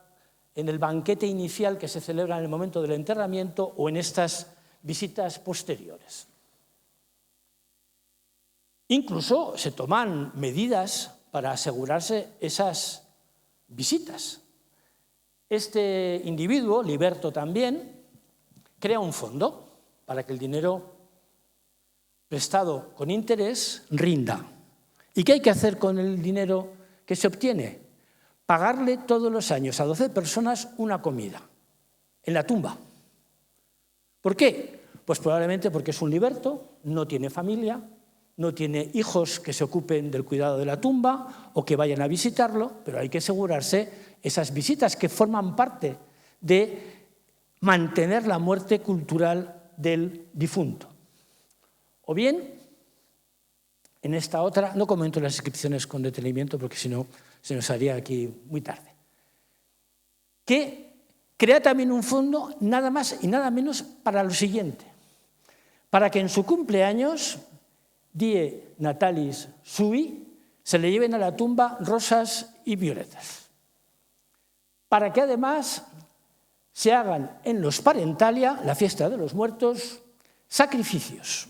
en el banquete inicial que se celebra en el momento del enterramiento o en estas visitas posteriores. Incluso se toman medidas para asegurarse esas visitas. Este individuo, Liberto también, crea un fondo para que el dinero prestado con interés rinda. ¿Y qué hay que hacer con el dinero que se obtiene? Pagarle todos los años a 12 personas una comida en la tumba. ¿Por qué? Pues probablemente porque es un liberto, no tiene familia, no tiene hijos que se ocupen del cuidado de la tumba o que vayan a visitarlo, pero hay que asegurarse esas visitas que forman parte de mantener la muerte cultural del difunto. O bien, en esta otra, no comento las inscripciones con detenimiento porque si no se nos haría aquí muy tarde, que crea también un fondo nada más y nada menos para lo siguiente, para que en su cumpleaños, Die Natalis Sui, se le lleven a la tumba rosas y violetas, para que además se hagan en los Parentalia, la fiesta de los muertos, sacrificios.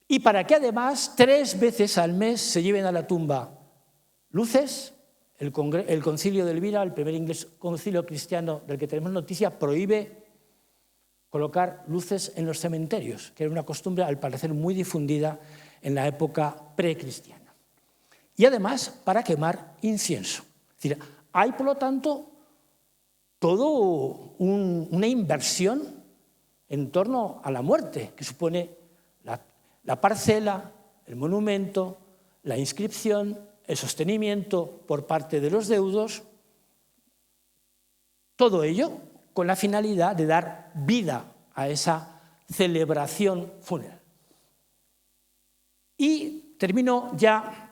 Y para que además 3 veces al mes se lleven a la tumba luces. El concilio de Elvira, el primer concilio cristiano del que tenemos noticia, prohíbe colocar luces en los cementerios, que era una costumbre al parecer muy difundida en la época precristiana. Y además para quemar incienso. Es decir, hay por lo tanto todo una inversión en torno a la muerte, que supone la parcela, el monumento, la inscripción, el sostenimiento por parte de los deudos, todo ello con la finalidad de dar vida a esa celebración funeral. Y termino ya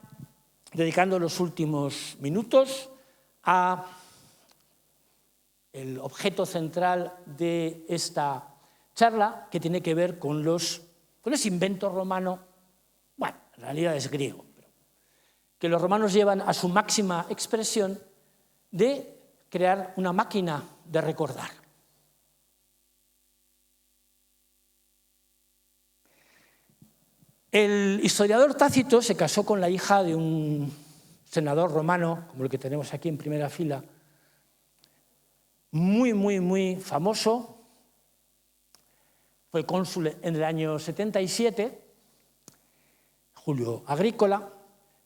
dedicando los últimos minutos a el objeto central de esta charla, que tiene que ver con ese invento romano en realidad es griego, que los romanos llevan a su máxima expresión de crear una máquina de recordar. El historiador Tácito se casó con la hija de un senador romano, como el que tenemos aquí en primera fila, muy famoso. Fue cónsul en el año 77, Julio Agrícola,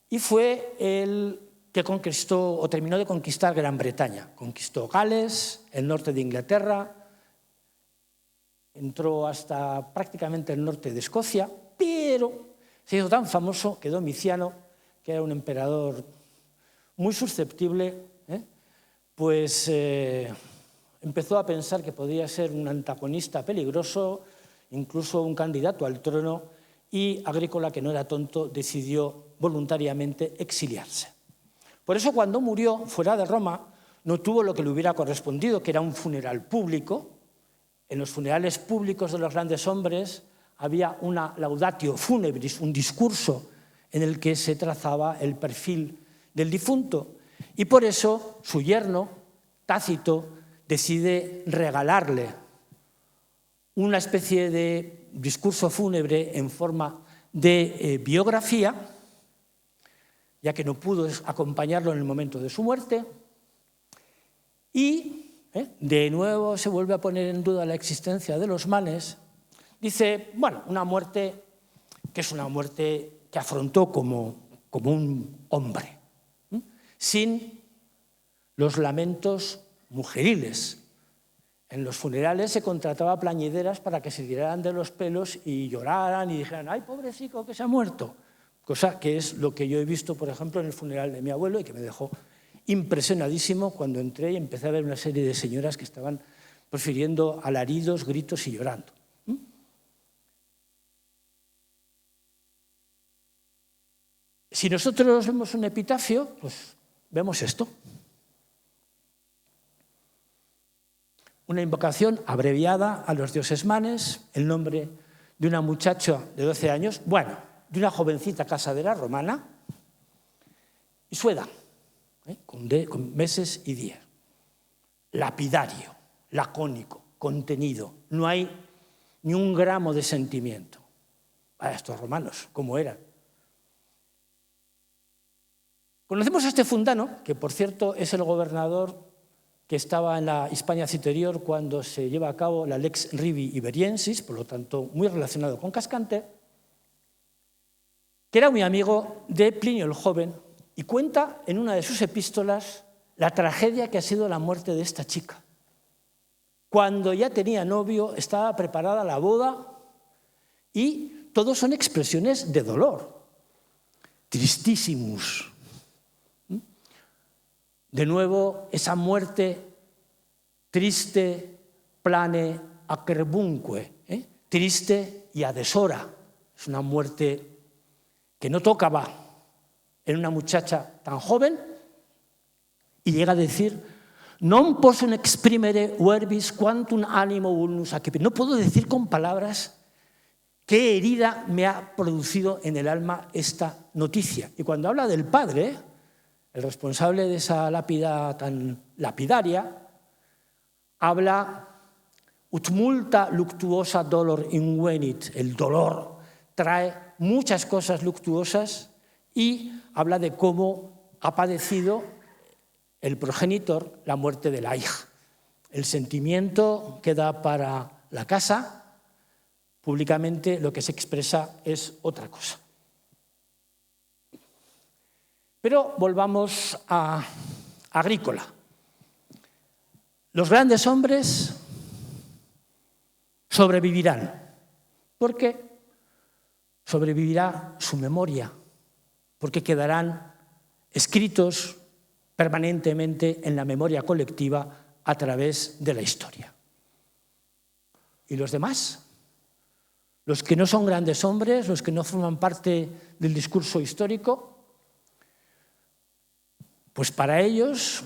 y fue el que conquistó o terminó de conquistar Gran Bretaña. Conquistó Gales, el norte de Inglaterra, entró hasta prácticamente el norte de Escocia, pero se hizo tan famoso que Domiciano, que era un emperador muy susceptible, empezó a pensar que podía ser un antagonista peligroso, incluso un candidato al trono, y Agrícola, que no era tonto, decidió voluntariamente exiliarse. Por eso, cuando murió fuera de Roma, no tuvo lo que le hubiera correspondido, que era un funeral público. En los funerales públicos de los grandes hombres había una laudatio funebris, un discurso en el que se trazaba el perfil del difunto. Y por eso su yerno, Tácito, decide regalarle una especie de discurso fúnebre en forma de biografía, ya que no pudo acompañarlo en el momento de su muerte, y de nuevo se vuelve a poner en duda la existencia de los manes. Dice, bueno, una muerte que es una muerte que afrontó como un hombre, sin los lamentos mujeriles. En los funerales se contrataba plañideras para que se tiraran de los pelos y lloraran y dijeran, ¡ay, pobrecito, que se ha muerto! Cosa que es lo que yo he visto, por ejemplo, en el funeral de mi abuelo y que me dejó impresionadísimo cuando entré y empecé a ver una serie de señoras que estaban profiriendo alaridos, gritos y llorando. Si nosotros vemos un epitafio, pues vemos esto. Una invocación abreviada a los dioses manes, el nombre de una muchacha de 12 años, de una jovencita casadera romana, y su edad, con meses y días. Lapidario, lacónico, contenido, no hay ni un gramo de sentimiento. Estos romanos, ¿cómo eran? Conocemos a este fundano, que por cierto es el gobernador que estaba en la Hispania Citerior cuando se lleva a cabo la Lex Rivi Iberiensis, por lo tanto muy relacionado con Cascante, que era muy amigo de Plinio el Joven y cuenta en una de sus epístolas la tragedia que ha sido la muerte de esta chica. Cuando ya tenía novio, estaba preparada la boda y todo son expresiones de dolor. Tristísimos. De nuevo, esa muerte triste, plane, acerbunque, triste y adesora. Es una muerte que no tocaba en una muchacha tan joven y llega a decir non posso exprimere verbis quantum animo vulnus accepit. No puedo decir con palabras qué herida me ha producido en el alma esta noticia. Y cuando habla del padre, el responsable de esa lápida tan lapidaria, habla ut multa luctuosa dolor invenit. El dolor trae muchas cosas luctuosas y habla de cómo ha padecido el progenitor la muerte de la hija. El sentimiento queda para la casa, públicamente lo que se expresa es otra cosa. Pero volvamos a Agrícola. Los grandes hombres sobrevivirán, porque sobrevivirá su memoria, porque quedarán escritos permanentemente en la memoria colectiva a través de la historia. ¿Y los demás? Los que no son grandes hombres, los que no forman parte del discurso histórico, pues para ellos,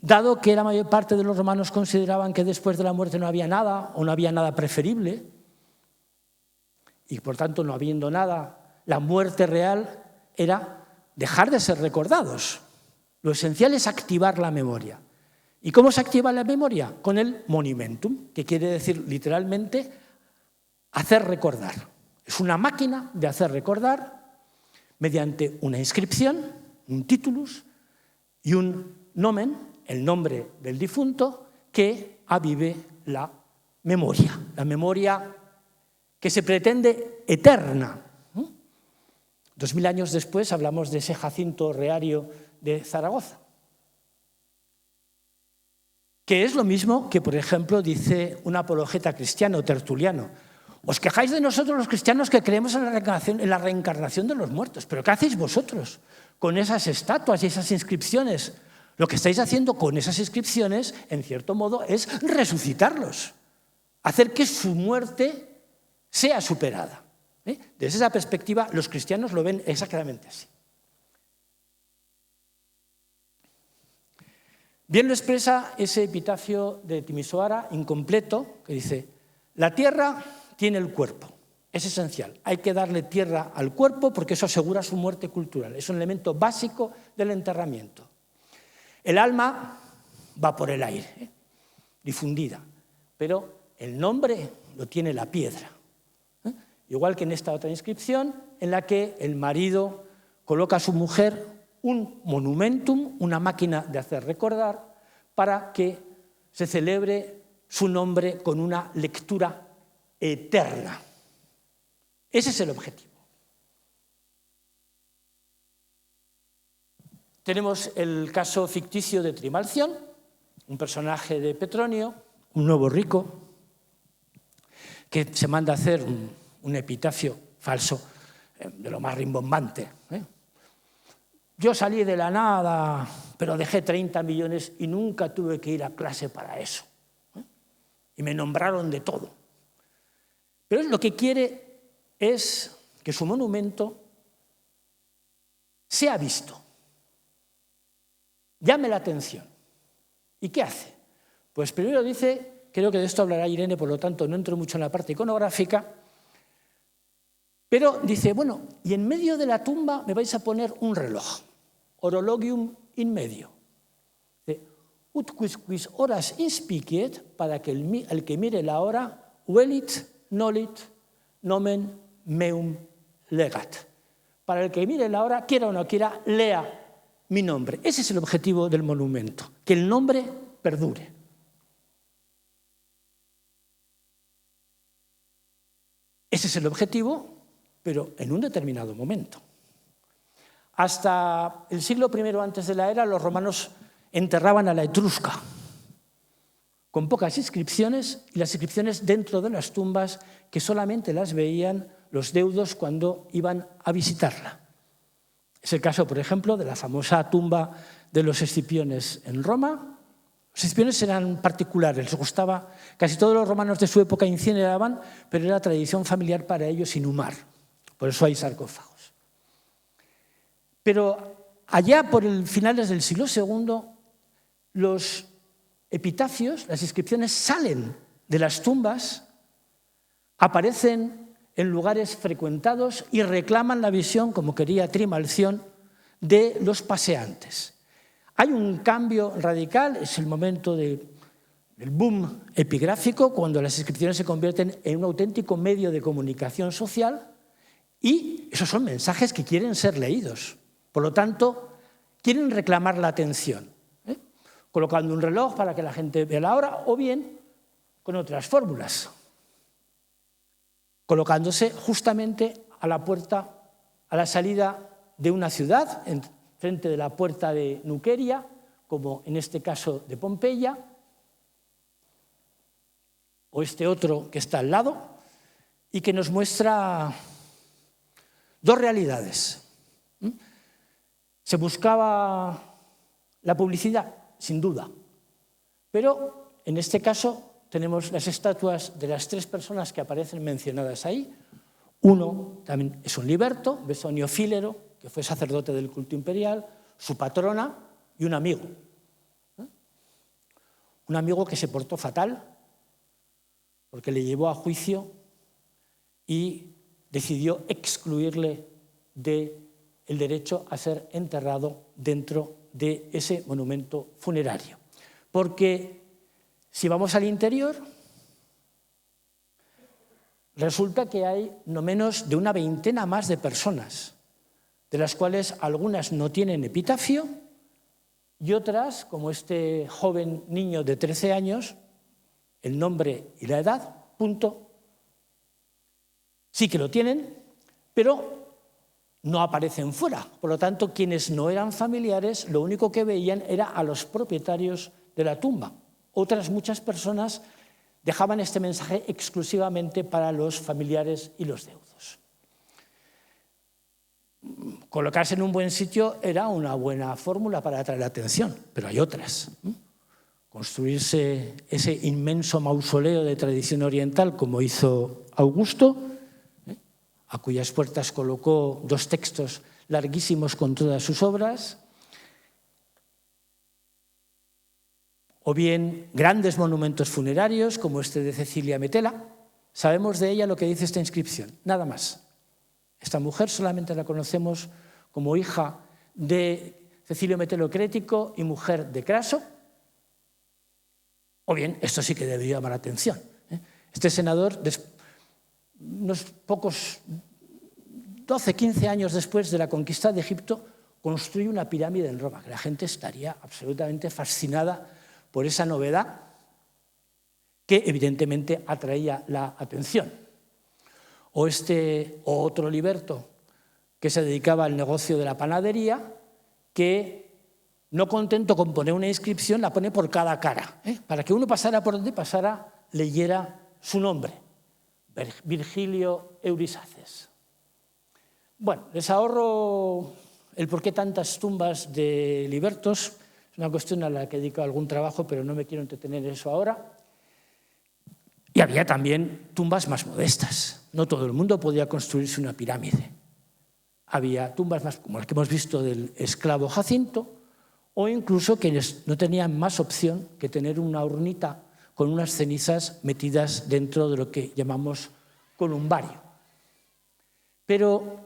dado que la mayor parte de los romanos consideraban que después de la muerte no había nada o no había nada preferible, y por tanto no habiendo nada, la muerte real era dejar de ser recordados. Lo esencial es activar la memoria. ¿Y cómo se activa la memoria? Con el monumentum, que quiere decir literalmente hacer recordar. Es una máquina de hacer recordar mediante una inscripción, un titulus y un nomen, el nombre del difunto, que avive la memoria que se pretende eterna. 2000 años después hablamos de ese Jacinto Reario de Zaragoza, que es lo mismo que, por ejemplo, dice un apologeta cristiano, Tertuliano: os quejáis de nosotros los cristianos que creemos en la reencarnación de los muertos, pero ¿qué hacéis vosotros con esas estatuas y esas inscripciones? Lo que estáis haciendo con esas inscripciones, en cierto modo, es resucitarlos, hacer que su muerte sea superada. Desde esa perspectiva, los cristianos lo ven exactamente así. Bien lo expresa ese epitafio de Timisoara, incompleto, que dice: la tierra tiene el cuerpo, es esencial, hay que darle tierra al cuerpo porque eso asegura su muerte cultural, es un elemento básico del enterramiento. El alma va por el aire, difundida, pero el nombre lo tiene la piedra. Igual que en esta otra inscripción, en la que el marido coloca a su mujer un monumentum, una máquina de hacer recordar, para que se celebre su nombre con una lectura eterna. Ese es el objetivo. Tenemos el caso ficticio de Trimalción, un personaje de Petronio, un nuevo rico, que se manda a hacer un epitafio falso, de lo más rimbombante. Yo salí de la nada, pero dejé 30 millones y nunca tuve que ir a clase para eso. Y me nombraron de todo. Pero lo que quiere es que su monumento sea visto, llame la atención. ¿Y qué hace? Pues primero dice, creo que de esto hablará Irene, por lo tanto no entro mucho en la parte iconográfica, pero dice, bueno, y en medio de la tumba me vais a poner un reloj, orologium in medio. Ut quisquis horas inspiciet, para que el que mire la hora, velit, nolit, nomen meum legat. Para el que mire la hora, quiera o no quiera, lea mi nombre. Ese es el objetivo del monumento, que el nombre perdure. Ese es el objetivo, pero en un determinado momento. Hasta el siglo I antes de la era, los romanos enterraban a la etrusca, con pocas inscripciones, y las inscripciones dentro de las tumbas que solamente las veían los deudos cuando iban a visitarla. Es el caso, por ejemplo, de la famosa tumba de los Escipiones en Roma. Los Escipiones eran particulares, les gustaba, casi todos los romanos de su época incineraban, pero era tradición familiar para ellos inhumar. Por eso hay sarcófagos. Pero allá por finales del siglo II, los epitafios, las inscripciones, salen de las tumbas, aparecen en lugares frecuentados y reclaman la visión, como quería Trimalción, de los paseantes. Hay un cambio radical, es el momento del boom epigráfico, cuando las inscripciones se convierten en un auténtico medio de comunicación social y esos son mensajes que quieren ser leídos. Por lo tanto, quieren reclamar la atención, colocando un reloj para que la gente vea la hora o bien con otras fórmulas, colocándose justamente a la puerta, a la salida de una ciudad, frente de la puerta de Nuqueria, como en este caso de Pompeya, o este otro que está al lado, y que nos muestra dos realidades. Se buscaba la publicidad, sin duda, pero en este caso tenemos las estatuas de las tres personas que aparecen mencionadas ahí. Uno también es un liberto, Besonio Fílero, que fue sacerdote del culto imperial, su patrona y un amigo. Un amigo que se portó fatal porque le llevó a juicio y decidió excluirle del derecho a ser enterrado dentro de ese monumento funerario. Porque si vamos al interior, resulta que hay no menos de una veintena más de personas, de las cuales algunas no tienen epitafio y otras, como este joven niño de 13 años, el nombre y la edad, punto, sí que lo tienen, pero no aparecen fuera. Por lo tanto, quienes no eran familiares, lo único que veían era a los propietarios de la tumba. Otras muchas personas dejaban este mensaje exclusivamente para los familiares y los deudos. Colocarse en un buen sitio era una buena fórmula para atraer la atención, pero hay otras. Construirse ese inmenso mausoleo de tradición oriental, como hizo Augusto, a cuyas puertas colocó 2 textos larguísimos con todas sus obras, o bien grandes monumentos funerarios, como este de Cecilia Metela. Sabemos de ella lo que dice esta inscripción, nada más. Esta mujer solamente la conocemos como hija de Cecilio Metelo Crético y mujer de Craso. O bien, esto sí que debería llamar la atención. Este senador, unos pocos 12, 15 años después de la conquista de Egipto, construye una pirámide en Roma, que la gente estaría absolutamente fascinada por esa novedad que evidentemente atraía la atención. O otro Liberto, que se dedicaba al negocio de la panadería, que no contento con poner una inscripción, la pone por cada cara, para que uno pasara por donde pasara, leyera su nombre, Virgilio Eurisaces. Bueno, les ahorro el por qué tantas tumbas de libertos, es una cuestión a la que he dedicado algún trabajo, pero no me quiero entretener en eso ahora. Y había también tumbas más modestas. No todo el mundo podía construirse una pirámide. Había tumbas más como las que hemos visto del esclavo Jacinto, o incluso quienes no tenían más opción que tener una urnita con unas cenizas metidas dentro de lo que llamamos columbario. Pero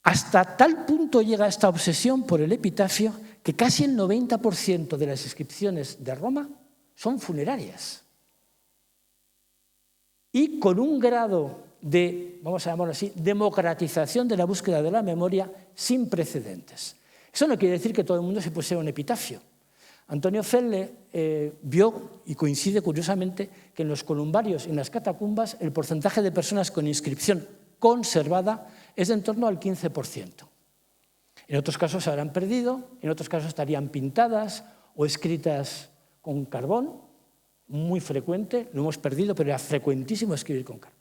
hasta tal punto llega esta obsesión por el epitafio que casi el 90% de las inscripciones de Roma son funerarias. Y con un grado de, vamos a llamarlo así, democratización de la búsqueda de la memoria sin precedentes. Eso no quiere decir que todo el mundo se pusiera un epitafio. Antonio Felle vio, y coincide curiosamente, que en los columbarios y en las catacumbas el porcentaje de personas con inscripción conservada es de en torno al 15%. En otros casos se habrán perdido, en otros casos estarían pintadas o escritas con carbón, muy frecuente, lo hemos perdido, pero era frecuentísimo escribir con carbón.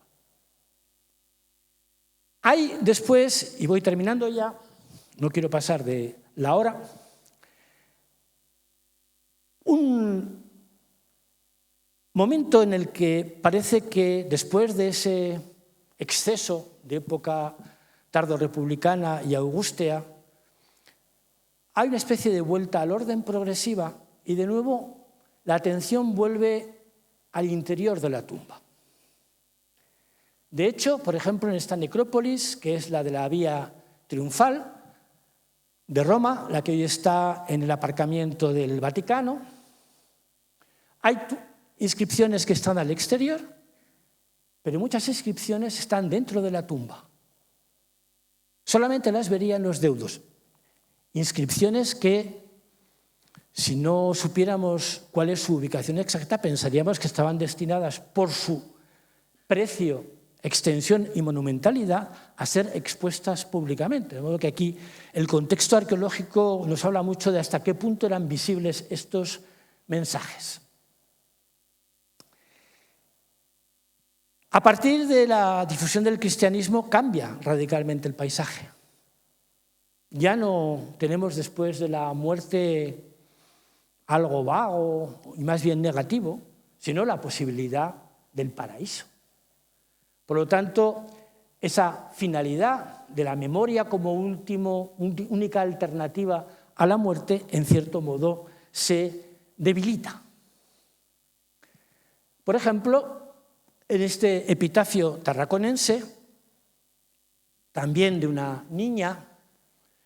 Hay después, y voy terminando ya, no quiero pasar de la hora, un momento en el que parece que después de ese exceso de época tardo-republicana y augustea, hay una especie de vuelta al orden progresiva y de nuevo la atención vuelve al interior de la tumba. De hecho, por ejemplo, en esta necrópolis, que es la de la Vía Triunfal de Roma, la que hoy está en el aparcamiento del Vaticano, hay inscripciones que están al exterior, pero muchas inscripciones están dentro de la tumba. Solamente las verían los deudos. Inscripciones que, si no supiéramos cuál es su ubicación exacta, pensaríamos que estaban destinadas por su precio, extensión y monumentalidad a ser expuestas públicamente. De modo que aquí el contexto arqueológico nos habla mucho de hasta qué punto eran visibles estos mensajes. A partir de la difusión del cristianismo cambia radicalmente el paisaje. Ya no tenemos después de la muerte algo vago y más bien negativo, sino la posibilidad del paraíso. Por lo tanto, esa finalidad de la memoria como única alternativa a la muerte, en cierto modo, se debilita. Por ejemplo, en este epitafio tarraconense también de una niña,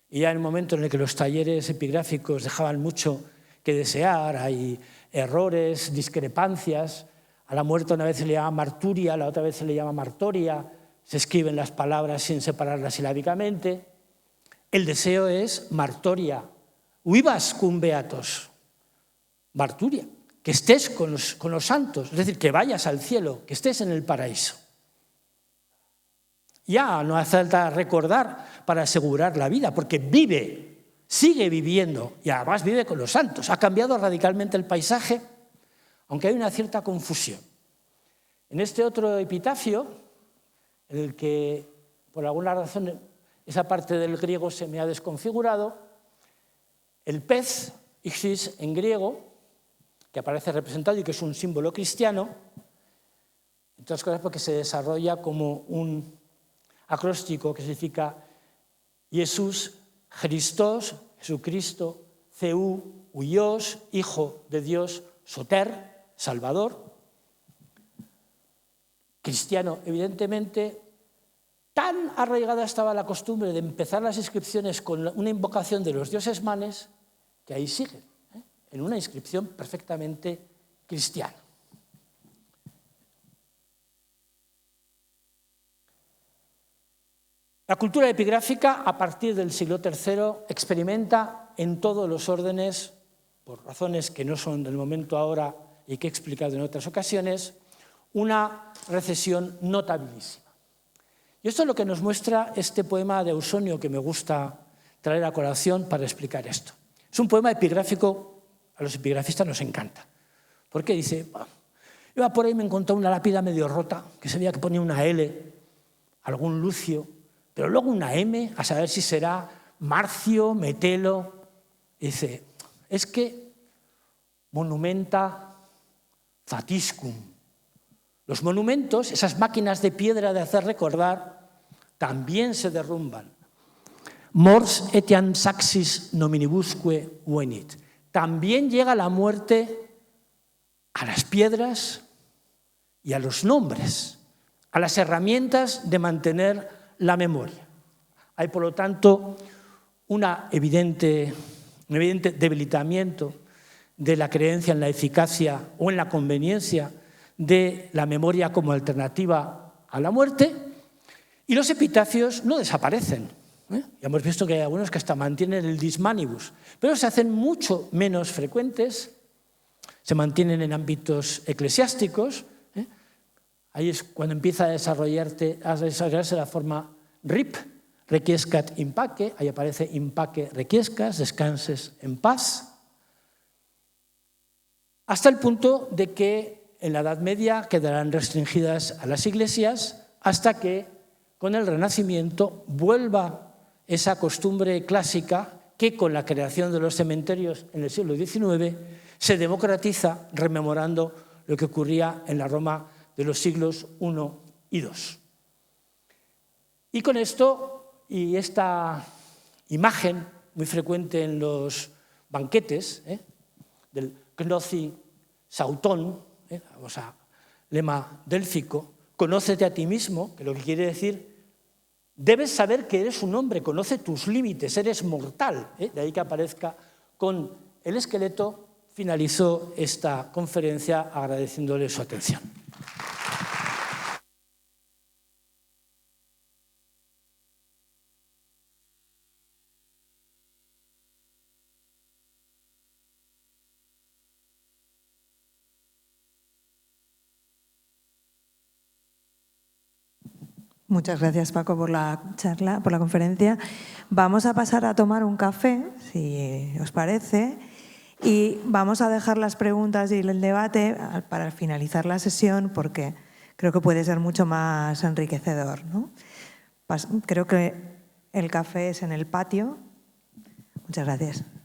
y ya en el momento en el que los talleres epigráficos dejaban mucho que desear, hay errores, discrepancias. A la muerte una vez se le llama marturia, a la otra vez se le llama martoria, se escriben las palabras sin separarlas silábicamente. El deseo es martoria, vivas cum beatos, marturia, que estés con los santos, es decir, que vayas al cielo, que estés en el paraíso. Ya no hace falta recordar para asegurar la vida, porque vive, sigue viviendo y además vive con los santos. Ha cambiado radicalmente el paisaje, aunque hay una cierta confusión. En este otro epitafio, en el que por alguna razón esa parte del griego se me ha desconfigurado, el pez, ichthys en griego, que aparece representado y que es un símbolo cristiano, entre otras cosas porque se desarrolla como un acróstico que significa Jesús, Christos, Jesucristo, Theou, Huios, Hijo de Dios, Soter, Salvador. Cristiano, evidentemente, tan arraigada estaba la costumbre de empezar las inscripciones con una invocación de los dioses manes, que ahí siguen, en una inscripción perfectamente cristiana. La cultura epigráfica, a partir del siglo III, experimenta en todos los órdenes, por razones que no son del momento ahora y que he explicado en otras ocasiones, una recesión notabilísima. Y esto es lo que nos muestra este poema de Ausonio, que me gusta traer a colación para explicar esto. Es un poema epigráfico, a los epigrafistas nos encanta, porque dice, iba por ahí y me encontré una lápida medio rota, que se veía que ponía una L, algún Lucio, pero luego una M, a saber si será Marcio, Metelo. Dice, es que monumenta fatiscum. Los monumentos, esas máquinas de piedra de hacer recordar, también se derrumban. Mors etiam saxis nominibusque venit. También llega la muerte a las piedras y a los nombres, a las herramientas de mantener la memoria. Hay, por lo tanto, un evidente debilitamiento de la creencia en la eficacia o en la conveniencia de la memoria como alternativa a la muerte, y los epitafios no desaparecen. Ya hemos visto que hay algunos que hasta mantienen el dismanibus, pero se hacen mucho menos frecuentes, se mantienen en ámbitos eclesiásticos. Ahí es cuando empieza a desarrollarse la forma RIP, requiescat in pace, ahí aparece in pace requiescas, descanses en paz, hasta el punto de que en la Edad Media quedarán restringidas a las iglesias hasta que con el Renacimiento vuelva esa costumbre clásica que con la creación de los cementerios en el siglo XIX se democratiza rememorando lo que ocurría en la Roma de los siglos I y II. Y con esto, y esta imagen muy frecuente en los banquetes, del gnosi sautón, lema délfico, conócete a ti mismo, que lo que quiere decir, debes saber que eres un hombre, conoce tus límites, eres mortal. De ahí que aparezca con el esqueleto. Finalizó esta conferencia agradeciéndole su atención. Muchas gracias, Paco, por la charla, por la conferencia. Vamos a pasar a tomar un café, si os parece, y vamos a dejar las preguntas y el debate para finalizar la sesión, porque creo que puede ser mucho más enriquecedor, ¿no? Creo que el café es en el patio. Muchas gracias.